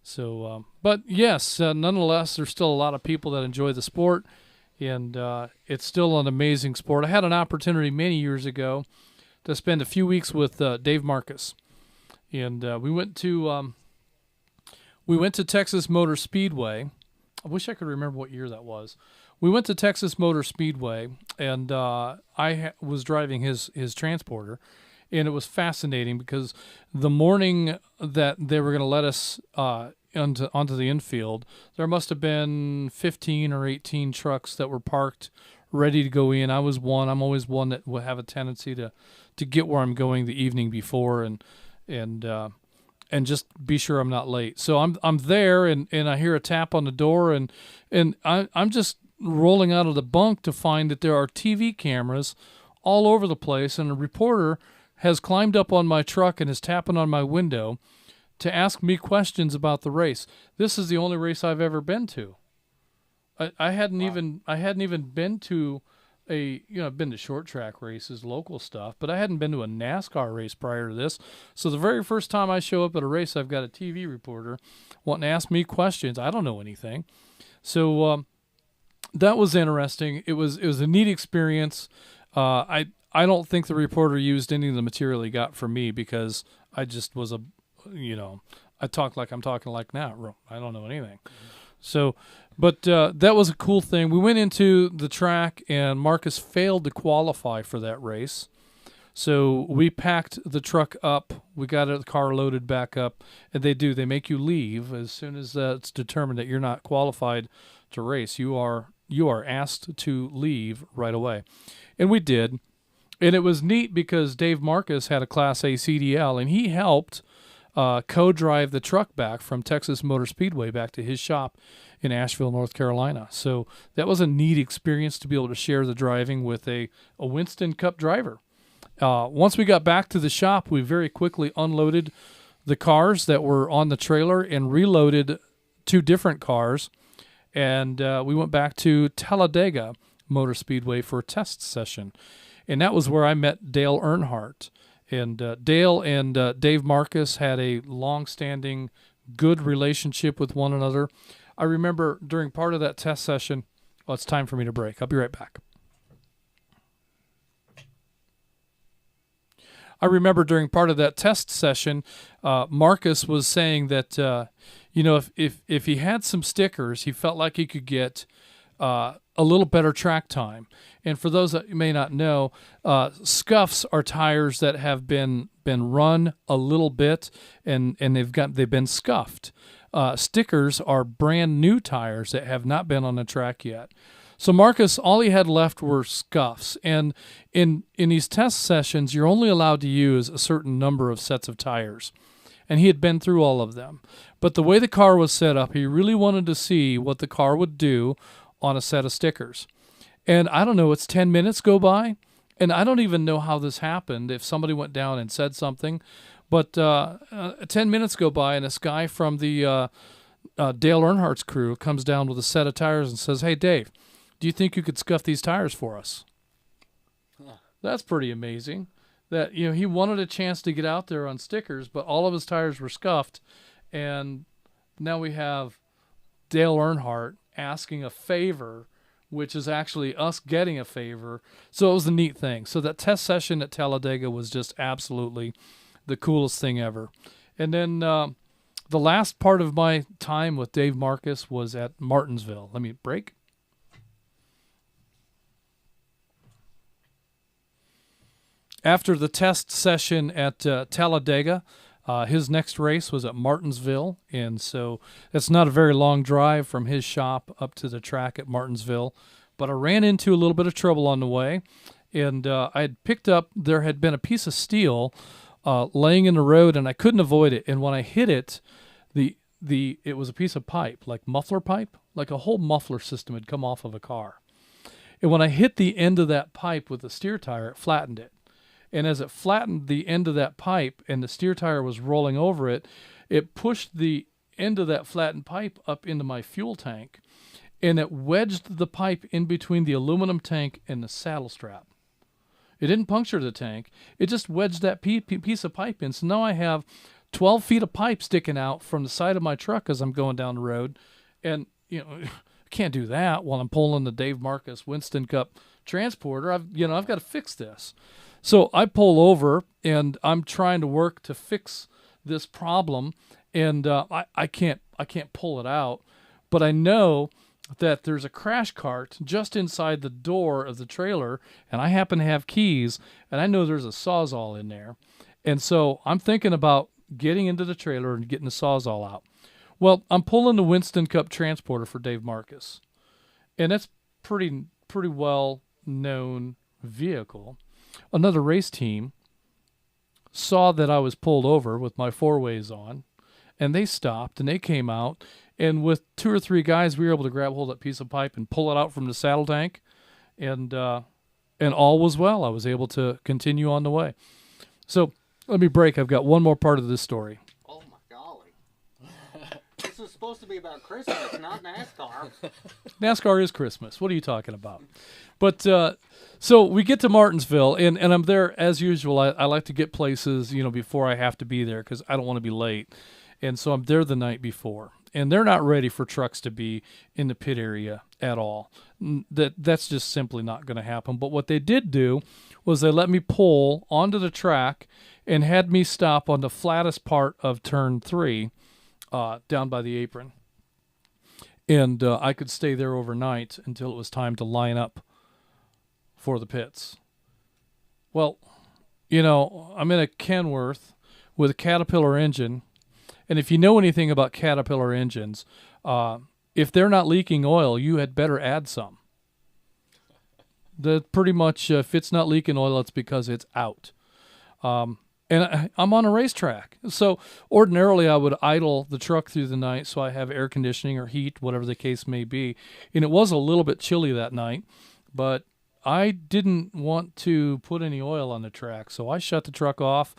So, but yes, nonetheless, there's still a lot of people that enjoy the sport, and it's still an amazing sport. I had an opportunity many years ago to spend a few weeks with Dave Marcus, and we went to Texas Motor Speedway. I wish I could remember what year that was. We went to Texas Motor Speedway, and I was driving his transporter, and it was fascinating because the morning that they were going to let us onto the infield, there must have been 15 or 18 trucks that were parked ready to go in. I'm always one that will have a tendency to get where I'm going the evening before and just be sure I'm not late. So I'm there and I hear a tap on the door and I'm just rolling out of the bunk to find that there are TV cameras all over the place, and a reporter has climbed up on my truck and is tapping on my window to ask me questions about the race. This is the only race I've ever been to. I hadn't even been to I've been to short track races, local stuff, but I hadn't been to a NASCAR race prior to this. So the very first time I show up at a race, I've got a TV reporter wanting to ask me questions. I don't know anything. So that was interesting. It was a neat experience. I don't think the reporter used any of the material he got from me because I just was I talk like I'm talking like now. I don't know anything. So, but that was a cool thing. We went into the track, and Marcus failed to qualify for that race. So we packed the truck up. We got the car loaded back up, and they make you leave as soon as it's determined that you're not qualified to race. You are asked to leave right away, and we did. And it was neat because Dave Marcus had a Class A CDL, and he helped co-drive the truck back from Texas Motor Speedway back to his shop in Asheville, North Carolina. So that was a neat experience to be able to share the driving with a Winston Cup driver. Once we got back to the shop, we very quickly unloaded the cars that were on the trailer and reloaded 2 different cars. And we went back to Talladega Motor Speedway for a test session. And that was where I met Dale Earnhardt. And Dale and Dave Marcus had a long-standing, good relationship with one another. I remember during part of that test session, it's time for me to break. I'll be right back. I remember during part of that test session, Marcus was saying that, if he had some stickers, he felt like he could get a little better track time. And for those that may not know, scuffs are tires that have been run a little bit and they've been scuffed. Stickers are brand new tires that have not been on the track yet. So Marcus, all he had left were scuffs. And in these test sessions, you're only allowed to use a certain number of sets of tires. And he had been through all of them. But the way the car was set up, he really wanted to see what the car would do on a set of stickers. And I don't know, it's 10 minutes go by, and I don't even know how this happened, if somebody went down and said something. But 10 minutes go by, and this guy from the Dale Earnhardt's crew comes down with a set of tires and says, "Hey, Dave, do you think you could scuff these tires for us?" That's pretty amazing. That he wanted a chance to get out there on stickers, but all of his tires were scuffed, and now we have Dale Earnhardt asking a favor, which is actually us getting a favor. So it was a neat thing. So that test session at Talladega was just absolutely the coolest thing ever. And then the last part of my time with Dave Marcus was at Martinsville. Let me break. After the test session at Talladega, his next race was at Martinsville, and so it's not a very long drive from his shop up to the track at Martinsville. But I ran into a little bit of trouble on the way, and I had picked up, there had been a piece of steel laying in the road, and I couldn't avoid it. And when I hit it, it was a piece of pipe, like muffler pipe, like a whole muffler system had come off of a car. And when I hit the end of that pipe with the steer tire, it flattened it. And as it flattened the end of that pipe and the steer tire was rolling over it, it pushed the end of that flattened pipe up into my fuel tank, and it wedged the pipe in between the aluminum tank and the saddle strap. It didn't puncture the tank. It just wedged that piece of pipe in. So now I have 12 feet of pipe sticking out from the side of my truck as I'm going down the road. And, I can't do that while I'm pulling the Dave Marcus Winston Cup transporter. I've got to fix this. So I pull over, and I'm trying to work to fix this problem, and I can't pull it out. But I know that there's a crash cart just inside the door of the trailer, and I happen to have keys, and I know there's a Sawzall in there. And so I'm thinking about getting into the trailer and getting the Sawzall out. Well, I'm pulling the Winston Cup transporter for Dave Marcus, and that's pretty pretty well-known vehicle. Another race team saw that I was pulled over with my four-ways on, and they stopped, and they came out, and with 2 or 3 guys, we were able to grab hold of that piece of pipe and pull it out from the saddle tank, and all was well. I was able to continue on the way. So let me break. I've got one more part of this story. Oh, my golly. This was supposed to be about Christmas, not NASCAR. NASCAR is Christmas. What are you talking about? But so we get to Martinsville, and I'm there as usual. I like to get places, before I have to be there because I don't want to be late. And so I'm there the night before. And they're not ready for trucks to be in the pit area at all. That's just simply not going to happen. But what they did do was they let me pull onto the track and had me stop on the flattest part of turn 3 down by the apron. And I could stay there overnight until it was time to line up for the pits. Well, I'm in a Kenworth with a Caterpillar engine. And if you know anything about Caterpillar engines, if they're not leaking oil, you had better add some. Pretty much, if it's not leaking oil, it's because it's out. And I'm on a racetrack. So ordinarily I would idle the truck through the night so I have air conditioning or heat, whatever the case may be. And it was a little bit chilly that night, but I didn't want to put any oil on the track. So I shut the truck off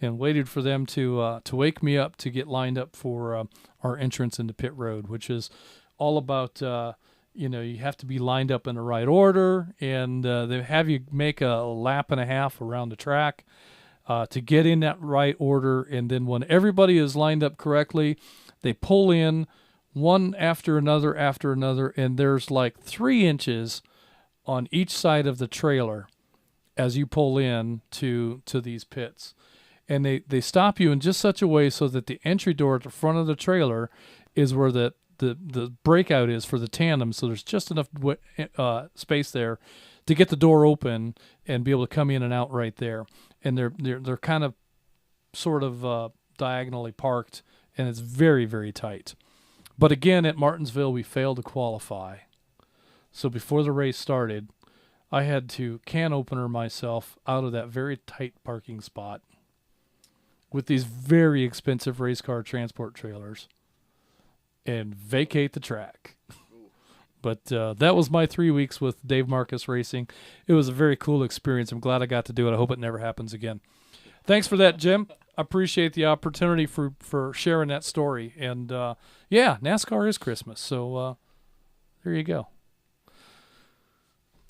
and waited for them to wake me up to get lined up for our entrance into pit road, which is all about, you have to be lined up in the right order, and they have you make a lap and a half around the track to get in that right order, and then when everybody is lined up correctly, they pull in one after another, and there's like 3 inches on each side of the trailer as you pull in to these pits. And they stop you in just such a way so that the entry door at the front of the trailer is where the breakout is for the tandem. So there's just enough space there to get the door open and be able to come in and out right there. And they're kind of sort of diagonally parked, and it's very, very tight. But again, at Martinsville, we failed to qualify. So before the race started, I had to can opener myself out of that very tight parking spot with these very expensive race car transport trailers and vacate the track. But that was my 3 weeks with Dave Marcus Racing. It was a very cool experience. I'm glad I got to do it. I hope it never happens again. Thanks for that, Jim. I appreciate the opportunity for sharing that story. And, yeah, NASCAR is Christmas. So there you go.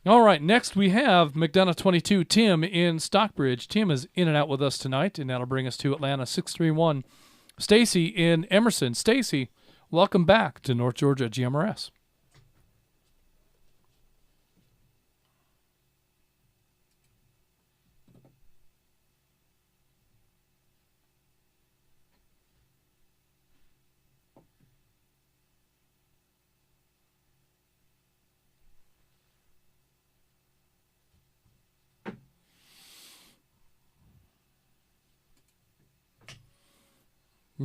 All right, next we have McDonough 22, Tim in Stockbridge. Tim is in and out with us tonight, and that'll bring us to Atlanta 631. Stacy in Emerson. Stacy, welcome back to North Georgia GMRS.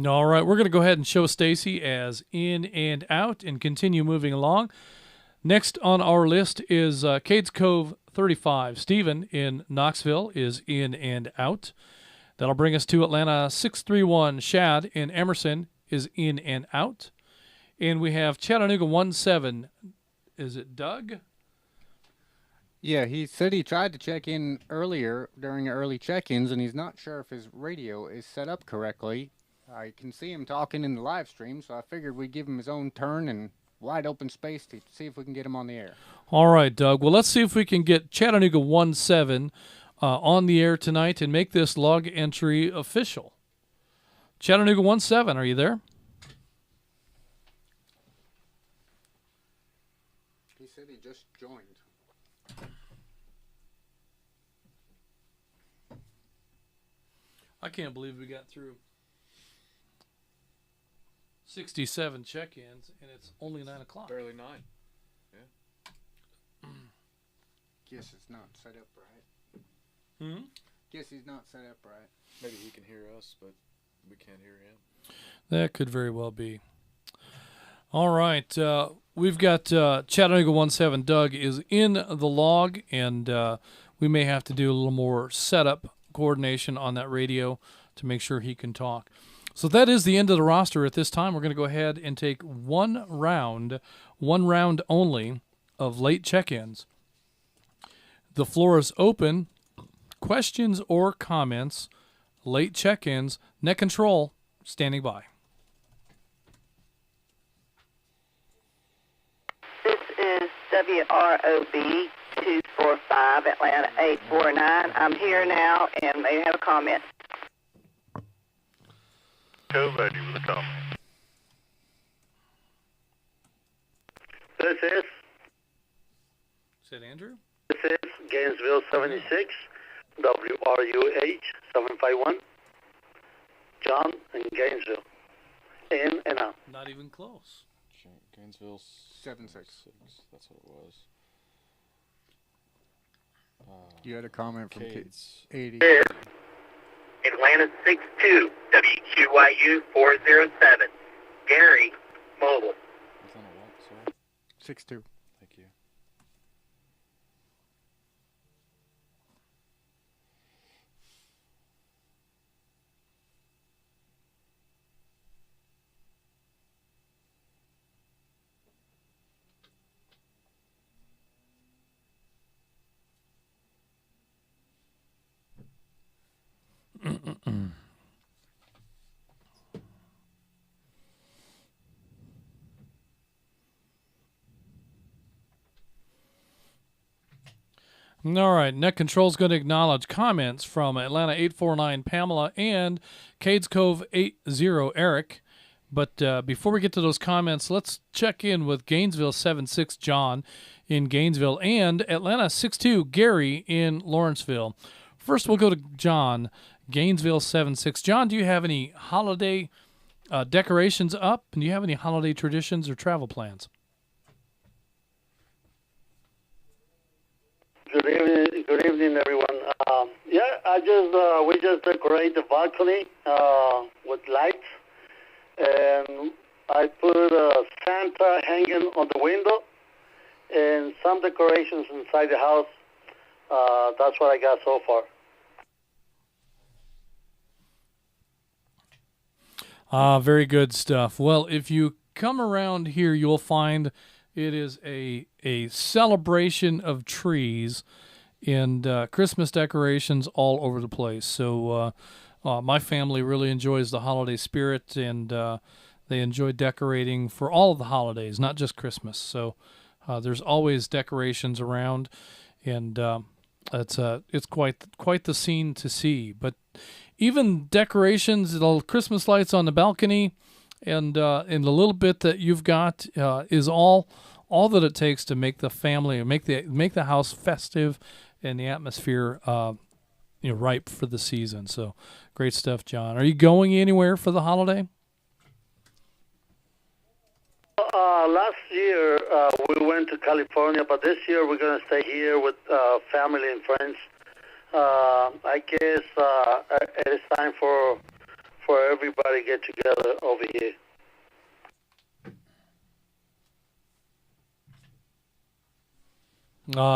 All right, we're going to go ahead and show Stacy as in and out and continue moving along. Next on our list is Cades Cove 35. Stephen in Knoxville is in and out. That'll bring us to Atlanta 631. Shad in Emerson is in and out. And we have Chattanooga 17. Is it Doug? Yeah, he said he tried to check in earlier during early check-ins, and he's not sure if his radio is set up correctly. I can see him talking in the live stream, so I figured we'd give him his own turn and wide open space to see if we can get him on the air. All right, Doug. Well, let's see if we can get Chattanooga 17 on the air tonight and make this log entry official. Chattanooga 17, are you there? He said he just joined. I can't believe we got through 67 check-ins, and it's only 9 o'clock. Barely 9. Yeah. Guess it's not set up right. Guess he's not set up right. Maybe he can hear us, but we can't hear him. That could very well be. All right. We've got Chattanooga 17 Doug is in the log, and we may have to do a little more setup coordination on that radio to make sure he can talk. So that is the end of the roster at this time. We're going to go ahead and take one round only of late check-ins. The floor is open. Questions or comments, late check-ins, net control, standing by. This is WROB 245, Atlanta 849. I'm here now and may have a comment. Go ready with a comment. This is Andrew? This is Gainesville 76, WRUH 751, John in Gainesville. In and out. Not even close. Gainesville 76. That's what it was. You had a comment from Cade's 80. Atlanta 62, WQYU 407, Gary, mobile. 62. Thank you. All right, Net Control's going to acknowledge comments from Atlanta 849 Pamela and Cades Cove 80 Eric. But before we get to those comments, let's check in with Gainesville 76 John in Gainesville and Atlanta 62 Gary in Lawrenceville. First, we'll go to John, Gainesville 76. John, do you have any holiday decorations up? And do you have any holiday traditions or travel plans? Good evening, everyone. We just decorate the balcony with lights, and I put Santa hanging on the window, and some decorations inside the house. That's what I got so far. Very good stuff. Well, if you come around here, you'll find it is a celebration of trees and Christmas decorations all over the place. So my family really enjoys the holiday spirit, and they enjoy decorating for all of the holidays, not just Christmas. So there's always decorations around, and it's quite the scene to see. But even decorations, the Christmas lights on the balcony, and the little bit that you've got is all that it takes to make the family, make the house festive, and the atmosphere ripe for the season. So great stuff, John. Are you going anywhere for the holiday? Last year we went to California, but this year we're going to stay here with family and friends. I guess it is time for everybody to get together over here.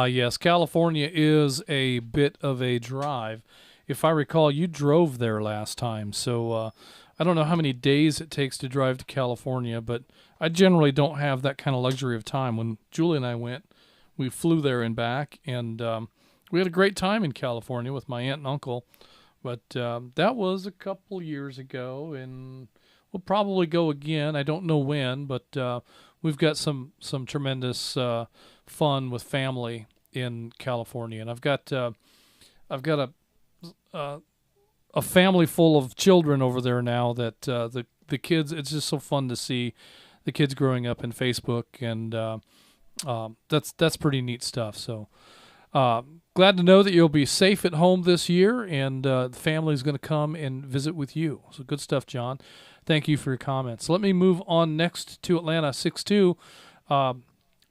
Yes, California is a bit of a drive. If I recall, you drove there last time, so I don't know how many days it takes to drive to California, but I generally don't have that kind of luxury of time. When Julie and I went, we flew there and back, and we had a great time in California with my aunt and uncle, but that was a couple years ago, and we'll probably go again. I don't know when, but we've got some tremendous fun with family in California, and I've got a family full of children over there now. That the kids, it's just so fun to see the kids growing up in Facebook, and that's pretty neat stuff. So glad to know that you'll be safe at home this year, and the family is going to come and visit with you. So good stuff, John. Thank you for your comments. Let me move on next to Atlanta 6-2.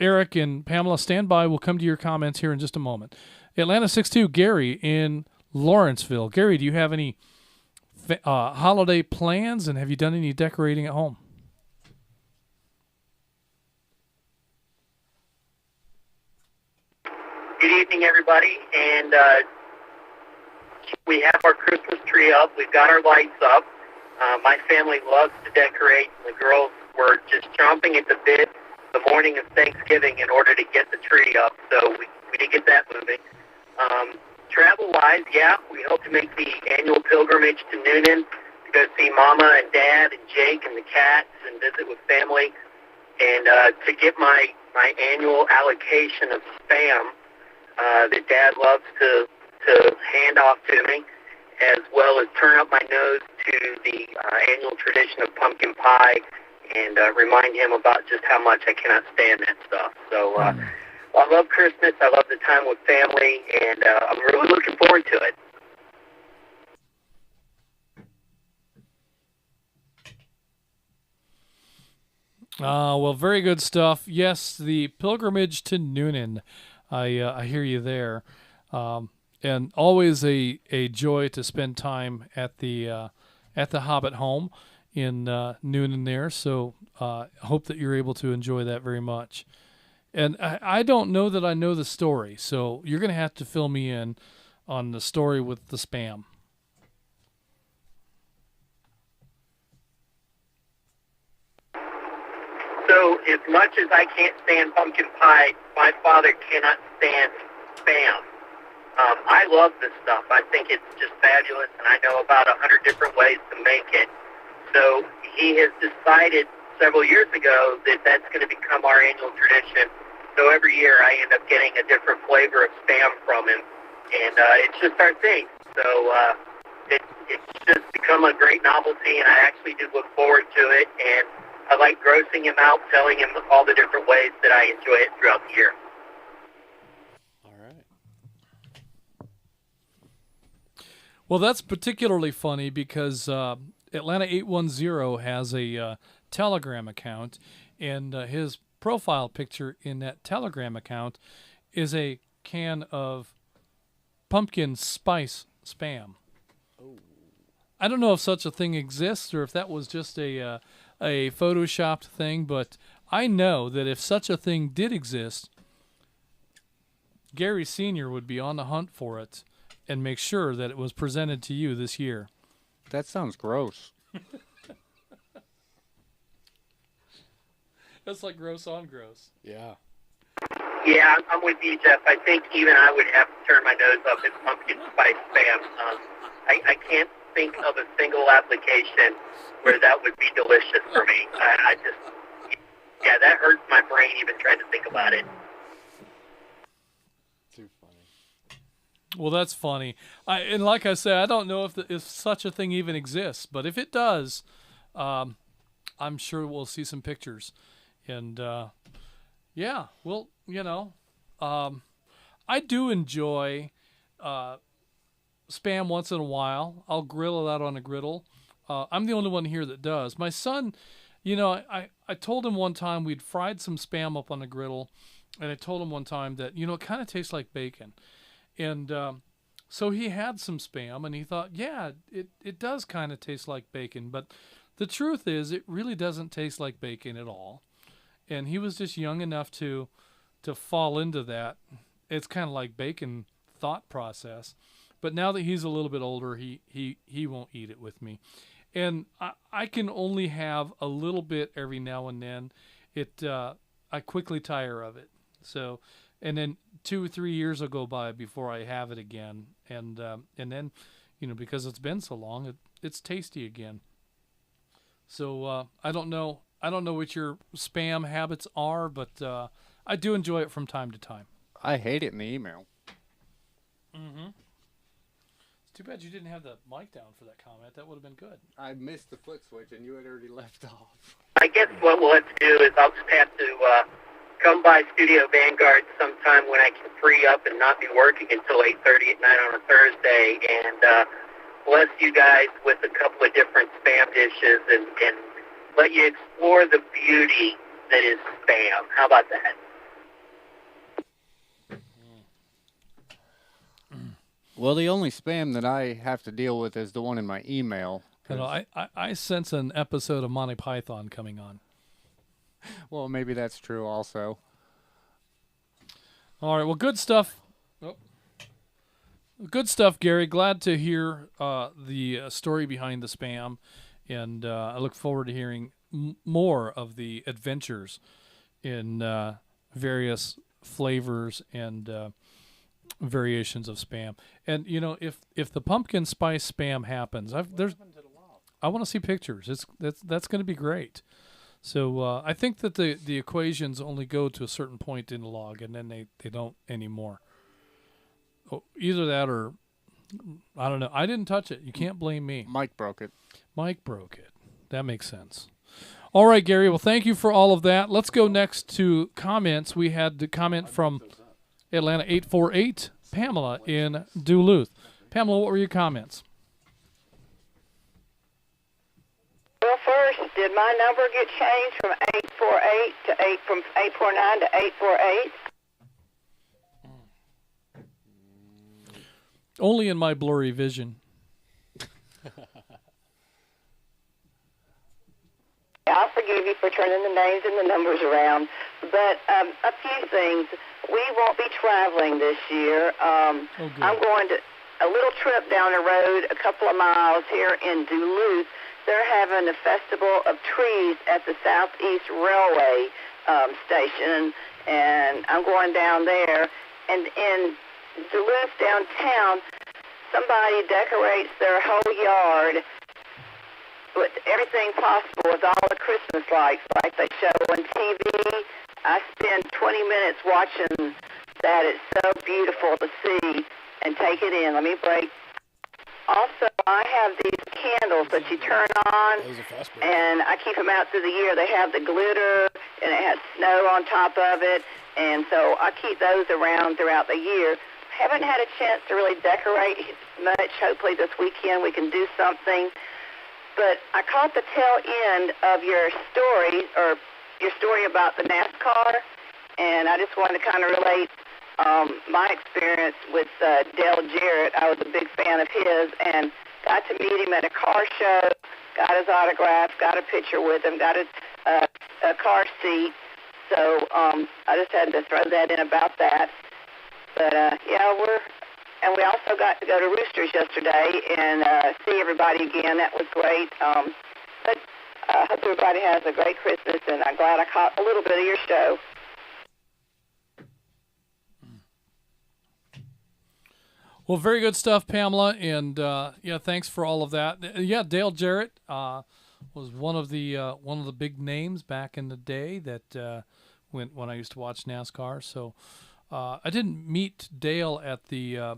Eric and Pamela, stand by. We'll come to your comments here in just a moment. Atlanta 6-2, Gary in Lawrenceville. Gary, do you have any holiday plans, and have you done any decorating at home? Good evening, everybody. And we have our Christmas tree up. We've got our lights up. My family loves to decorate. The girls were just chomping at the bit the morning of Thanksgiving in order to get the tree up. So we did get that moving. Travel-wise, yeah, we hope to make the annual pilgrimage to Noonan to go see Mama and Dad and Jake and the cats and visit with family. And to get my annual allocation of Spam that Dad loves to hand off to me, as well as turn up my nose to the annual tradition of pumpkin pie and remind him about just how much I cannot stand that stuff. So I love Christmas. I love the time with family, and I'm really looking forward to it. Well, very good stuff. Yes, the pilgrimage to Noonan. I hear you there. And always a joy to spend time at the Hobbit home in Noonan there. So hope that you're able to enjoy that very much. And I don't know that I know the story, so you're going to have to fill me in on the story with the Spam. So as much as I can't stand pumpkin pie, my father cannot stand Spam. I love this stuff. I think it's just fabulous, and I know about 100 different ways to make it. So he has decided several years ago that that's going to become our annual tradition. So every year I end up getting a different flavor of Spam from him, and it's just our thing. So it's just become a great novelty, and I actually do look forward to it, and I like grossing him out, telling him all the different ways that I enjoy it throughout the year. Well, that's particularly funny because Atlanta 810 has a Telegram account, and his profile picture in that Telegram account is a can of pumpkin spice Spam. Oh. I don't know if such a thing exists or if that was just a photoshopped thing, but I know that if such a thing did exist, Gary Sr. would be on the hunt for it and make sure that it was presented to you this year. That sounds gross. That's like gross on gross. Yeah. Yeah, I'm with you, Jeff. I think even I would have to turn my nose up at pumpkin spice Spam. I can't think of a single application where that would be delicious for me. I just, yeah, that hurts my brain even trying to think about it. Too funny. Well, that's funny. And like I said, I don't know if such a thing even exists, but if it does, I'm sure we'll see some pictures. And yeah, well, you know, I do enjoy Spam once in a while. I'll grill it out on a griddle. I'm the only one here that does. My son, you know, I told him one time we'd fried some Spam up on a griddle, and I told him one time that, you know, it kind of tastes like bacon. And so he had some Spam, and he thought, yeah, it does kind of taste like bacon. But the truth is, it really doesn't taste like bacon at all. And he was just young enough to fall into that. It's kind of like bacon thought process. But now that he's a little bit older, he won't eat it with me. And I can only have a little bit every now and then. I quickly tire of it. So, and then 2 or 3 years will go by before I have it again. And then, you know, because it's been so long, it's tasty again. So I don't know what your Spam habits are, but I do enjoy it from time to time. I hate it in the email. Mm-hmm. It's too bad you didn't have the mic down for that comment. That would have been good. I missed the foot switch, and you had already left off. I guess what we'll have to do is I'll just have to come by Studio Vanguard sometime when I can free up and not be working until 8:30 at night on a Thursday, and bless you guys with a couple of different Spam dishes and let you explore the beauty that is Spam. How about that? Well, the only Spam that I have to deal with is the one in my email. You know, I sense an episode of Monty Python coming on. Well, maybe that's true also. All right, well, good stuff Oh. Good stuff, Gary. Glad to hear the story behind the spam, and I look forward to hearing more of the adventures in various flavors and variations of spam. And you know, if the pumpkin spice spam happens, I want to see pictures. That's going to be great. So I think that the equations only go to a certain point in the log, and then they don't anymore. Oh, either that or I don't know. I didn't touch it. You can't blame me. Mike broke it. Mike broke it. That makes sense. All right, Gary. Well, thank you for all of that. Let's go next to comments. We had the comment from Atlanta 848, Pamela in Duluth. Pamela, what were your comments? Well, first, did my number get changed from 848 to 849 to 848? Only in my blurry vision. I'll forgive you for turning the names and the numbers around, but a few things. We won't be traveling this year. I'm going to a little trip down the road, a couple of miles here in Duluth. They're having a festival of trees at the Southeast Railway station, and I'm going down there. And in Duluth downtown, somebody decorates their whole yard with everything possible, with all the Christmas lights like they show on TV. I spend 20 minutes watching that. It's so beautiful to see and take it in. Let me break. Also, I have these candles that you turn on, and I keep them out through the year. They have the glitter, and it has snow on top of it, and so I keep those around throughout the year. Haven't had a chance to really decorate much. Hopefully this weekend we can do something. But I caught the tail end of your story, or your story about the NASCAR, and I just wanted to kind of relate my experience with Dale Jarrett. I was a big fan of his and got to meet him at a car show, got his autograph, got a picture with him, got a car seat. So I just had to throw that in about that. But, and we also got to go to Roosters yesterday and see everybody again. That was great. But I hope everybody has a great Christmas, and I'm glad I caught a little bit of your show. Well, very good stuff, Pamela, and thanks for all of that. Yeah, Dale Jarrett was one of the big names back in the day that when I used to watch NASCAR. So I didn't meet Dale at the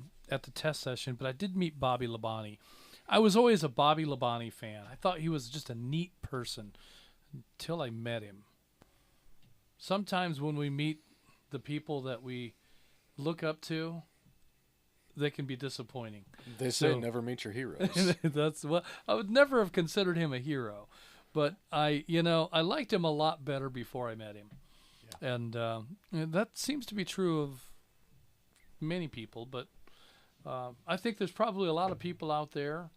test session, but I did meet Bobby Labonte. I was always a Bobby Labonte fan. I thought he was just a neat person until I met him. Sometimes when we meet the people that we look up to, they can be disappointing. They say never meet your heroes. That's what I would never have considered him a hero, but I liked him a lot better before I met him, and that seems to be true of many people. But I think there's probably a lot of people out there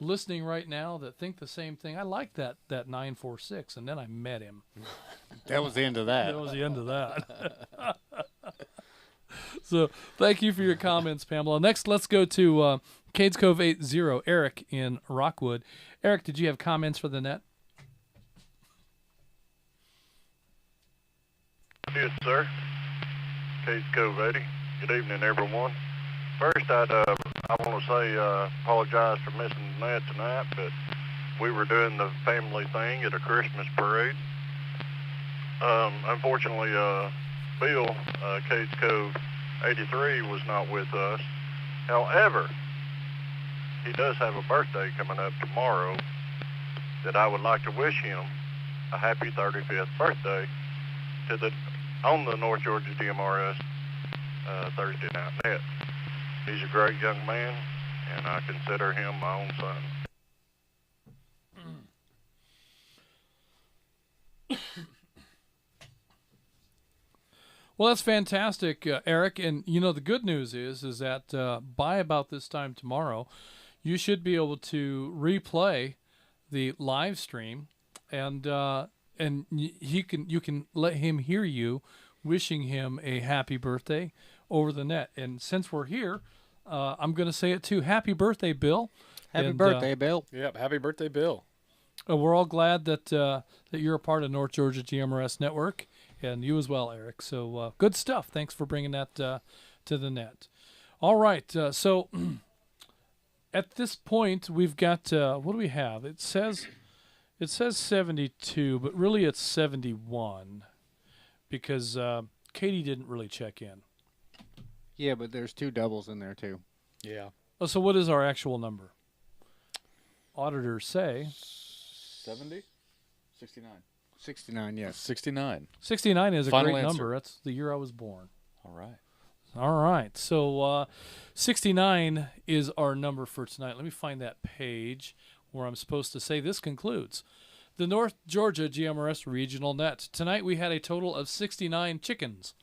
listening right now that think the same thing. I like that 946, and then I met him. That was the end of that. That was the end of that. So thank you for your comments, Pamela. Next, let's go to Cades Cove 80, Eric in Rockwood. Eric, did you have comments for the net? Yes, sir. Cades Cove 80. Good evening, everyone. First, I want to say apologize for missing the net tonight, but we were doing the family thing at a Christmas parade. Unfortunately, Bill, Cades Cove 83, was not with us. However, he does have a birthday coming up tomorrow that I would like to wish him a happy 35th birthday on the North Georgia GMRS Thursday Night Net. He's a great young man, and I consider him my own son. Well, that's fantastic, Eric. And, the good news is that by about this time tomorrow, you should be able to replay the live stream, and you can let him hear you wishing him a happy birthday, over the net. And since we're here, I'm going to say it too. Happy birthday, Bill. Happy birthday, Bill. Yep, happy birthday, Bill. We're all glad that that you're a part of North Georgia GMRS Network, and you as well, Eric. So good stuff. Thanks for bringing that to the net. All right. So at this point, we've got what do we have? It says 72, but really it's 71 because Katie didn't really check in. Yeah, but there's 2 doubles in there too. Yeah. Oh, so what is our actual number? Auditors say 70? 69. 69, yes. 69. 69 is a Final great answer. number. That's the year I was born. All right. All right. So 69 is our number for tonight. Let me find that page where I'm supposed to say this concludes the North Georgia GMRS Regional Net. Tonight we had a total of 69 chickens,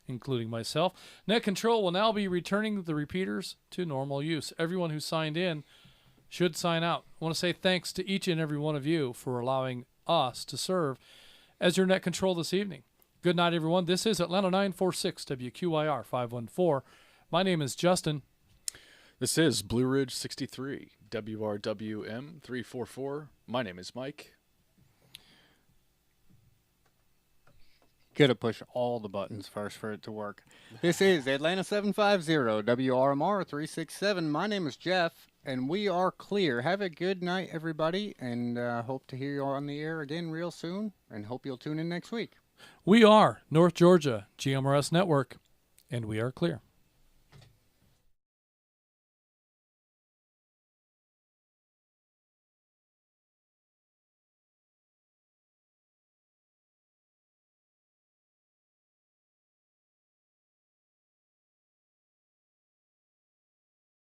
including myself. Net Control will now be returning the repeaters to normal use. Everyone who signed in should sign out. I want to say thanks to each and every one of you for allowing us to serve as your net control this evening. Good night, everyone. This is Atlanta 946 WQIR 514. My name is Justin. This is Blue Ridge 63 WRWM 344. My name is Mike. Gotta push all the buttons first for it to work. This is Atlanta 750 WRMR 367. My name is Jeff, and we are clear. Have a good night, everybody, and hope to hear you on the air again real soon, and hope you'll tune in next week. We are North Georgia GMRS Network, and we are clear.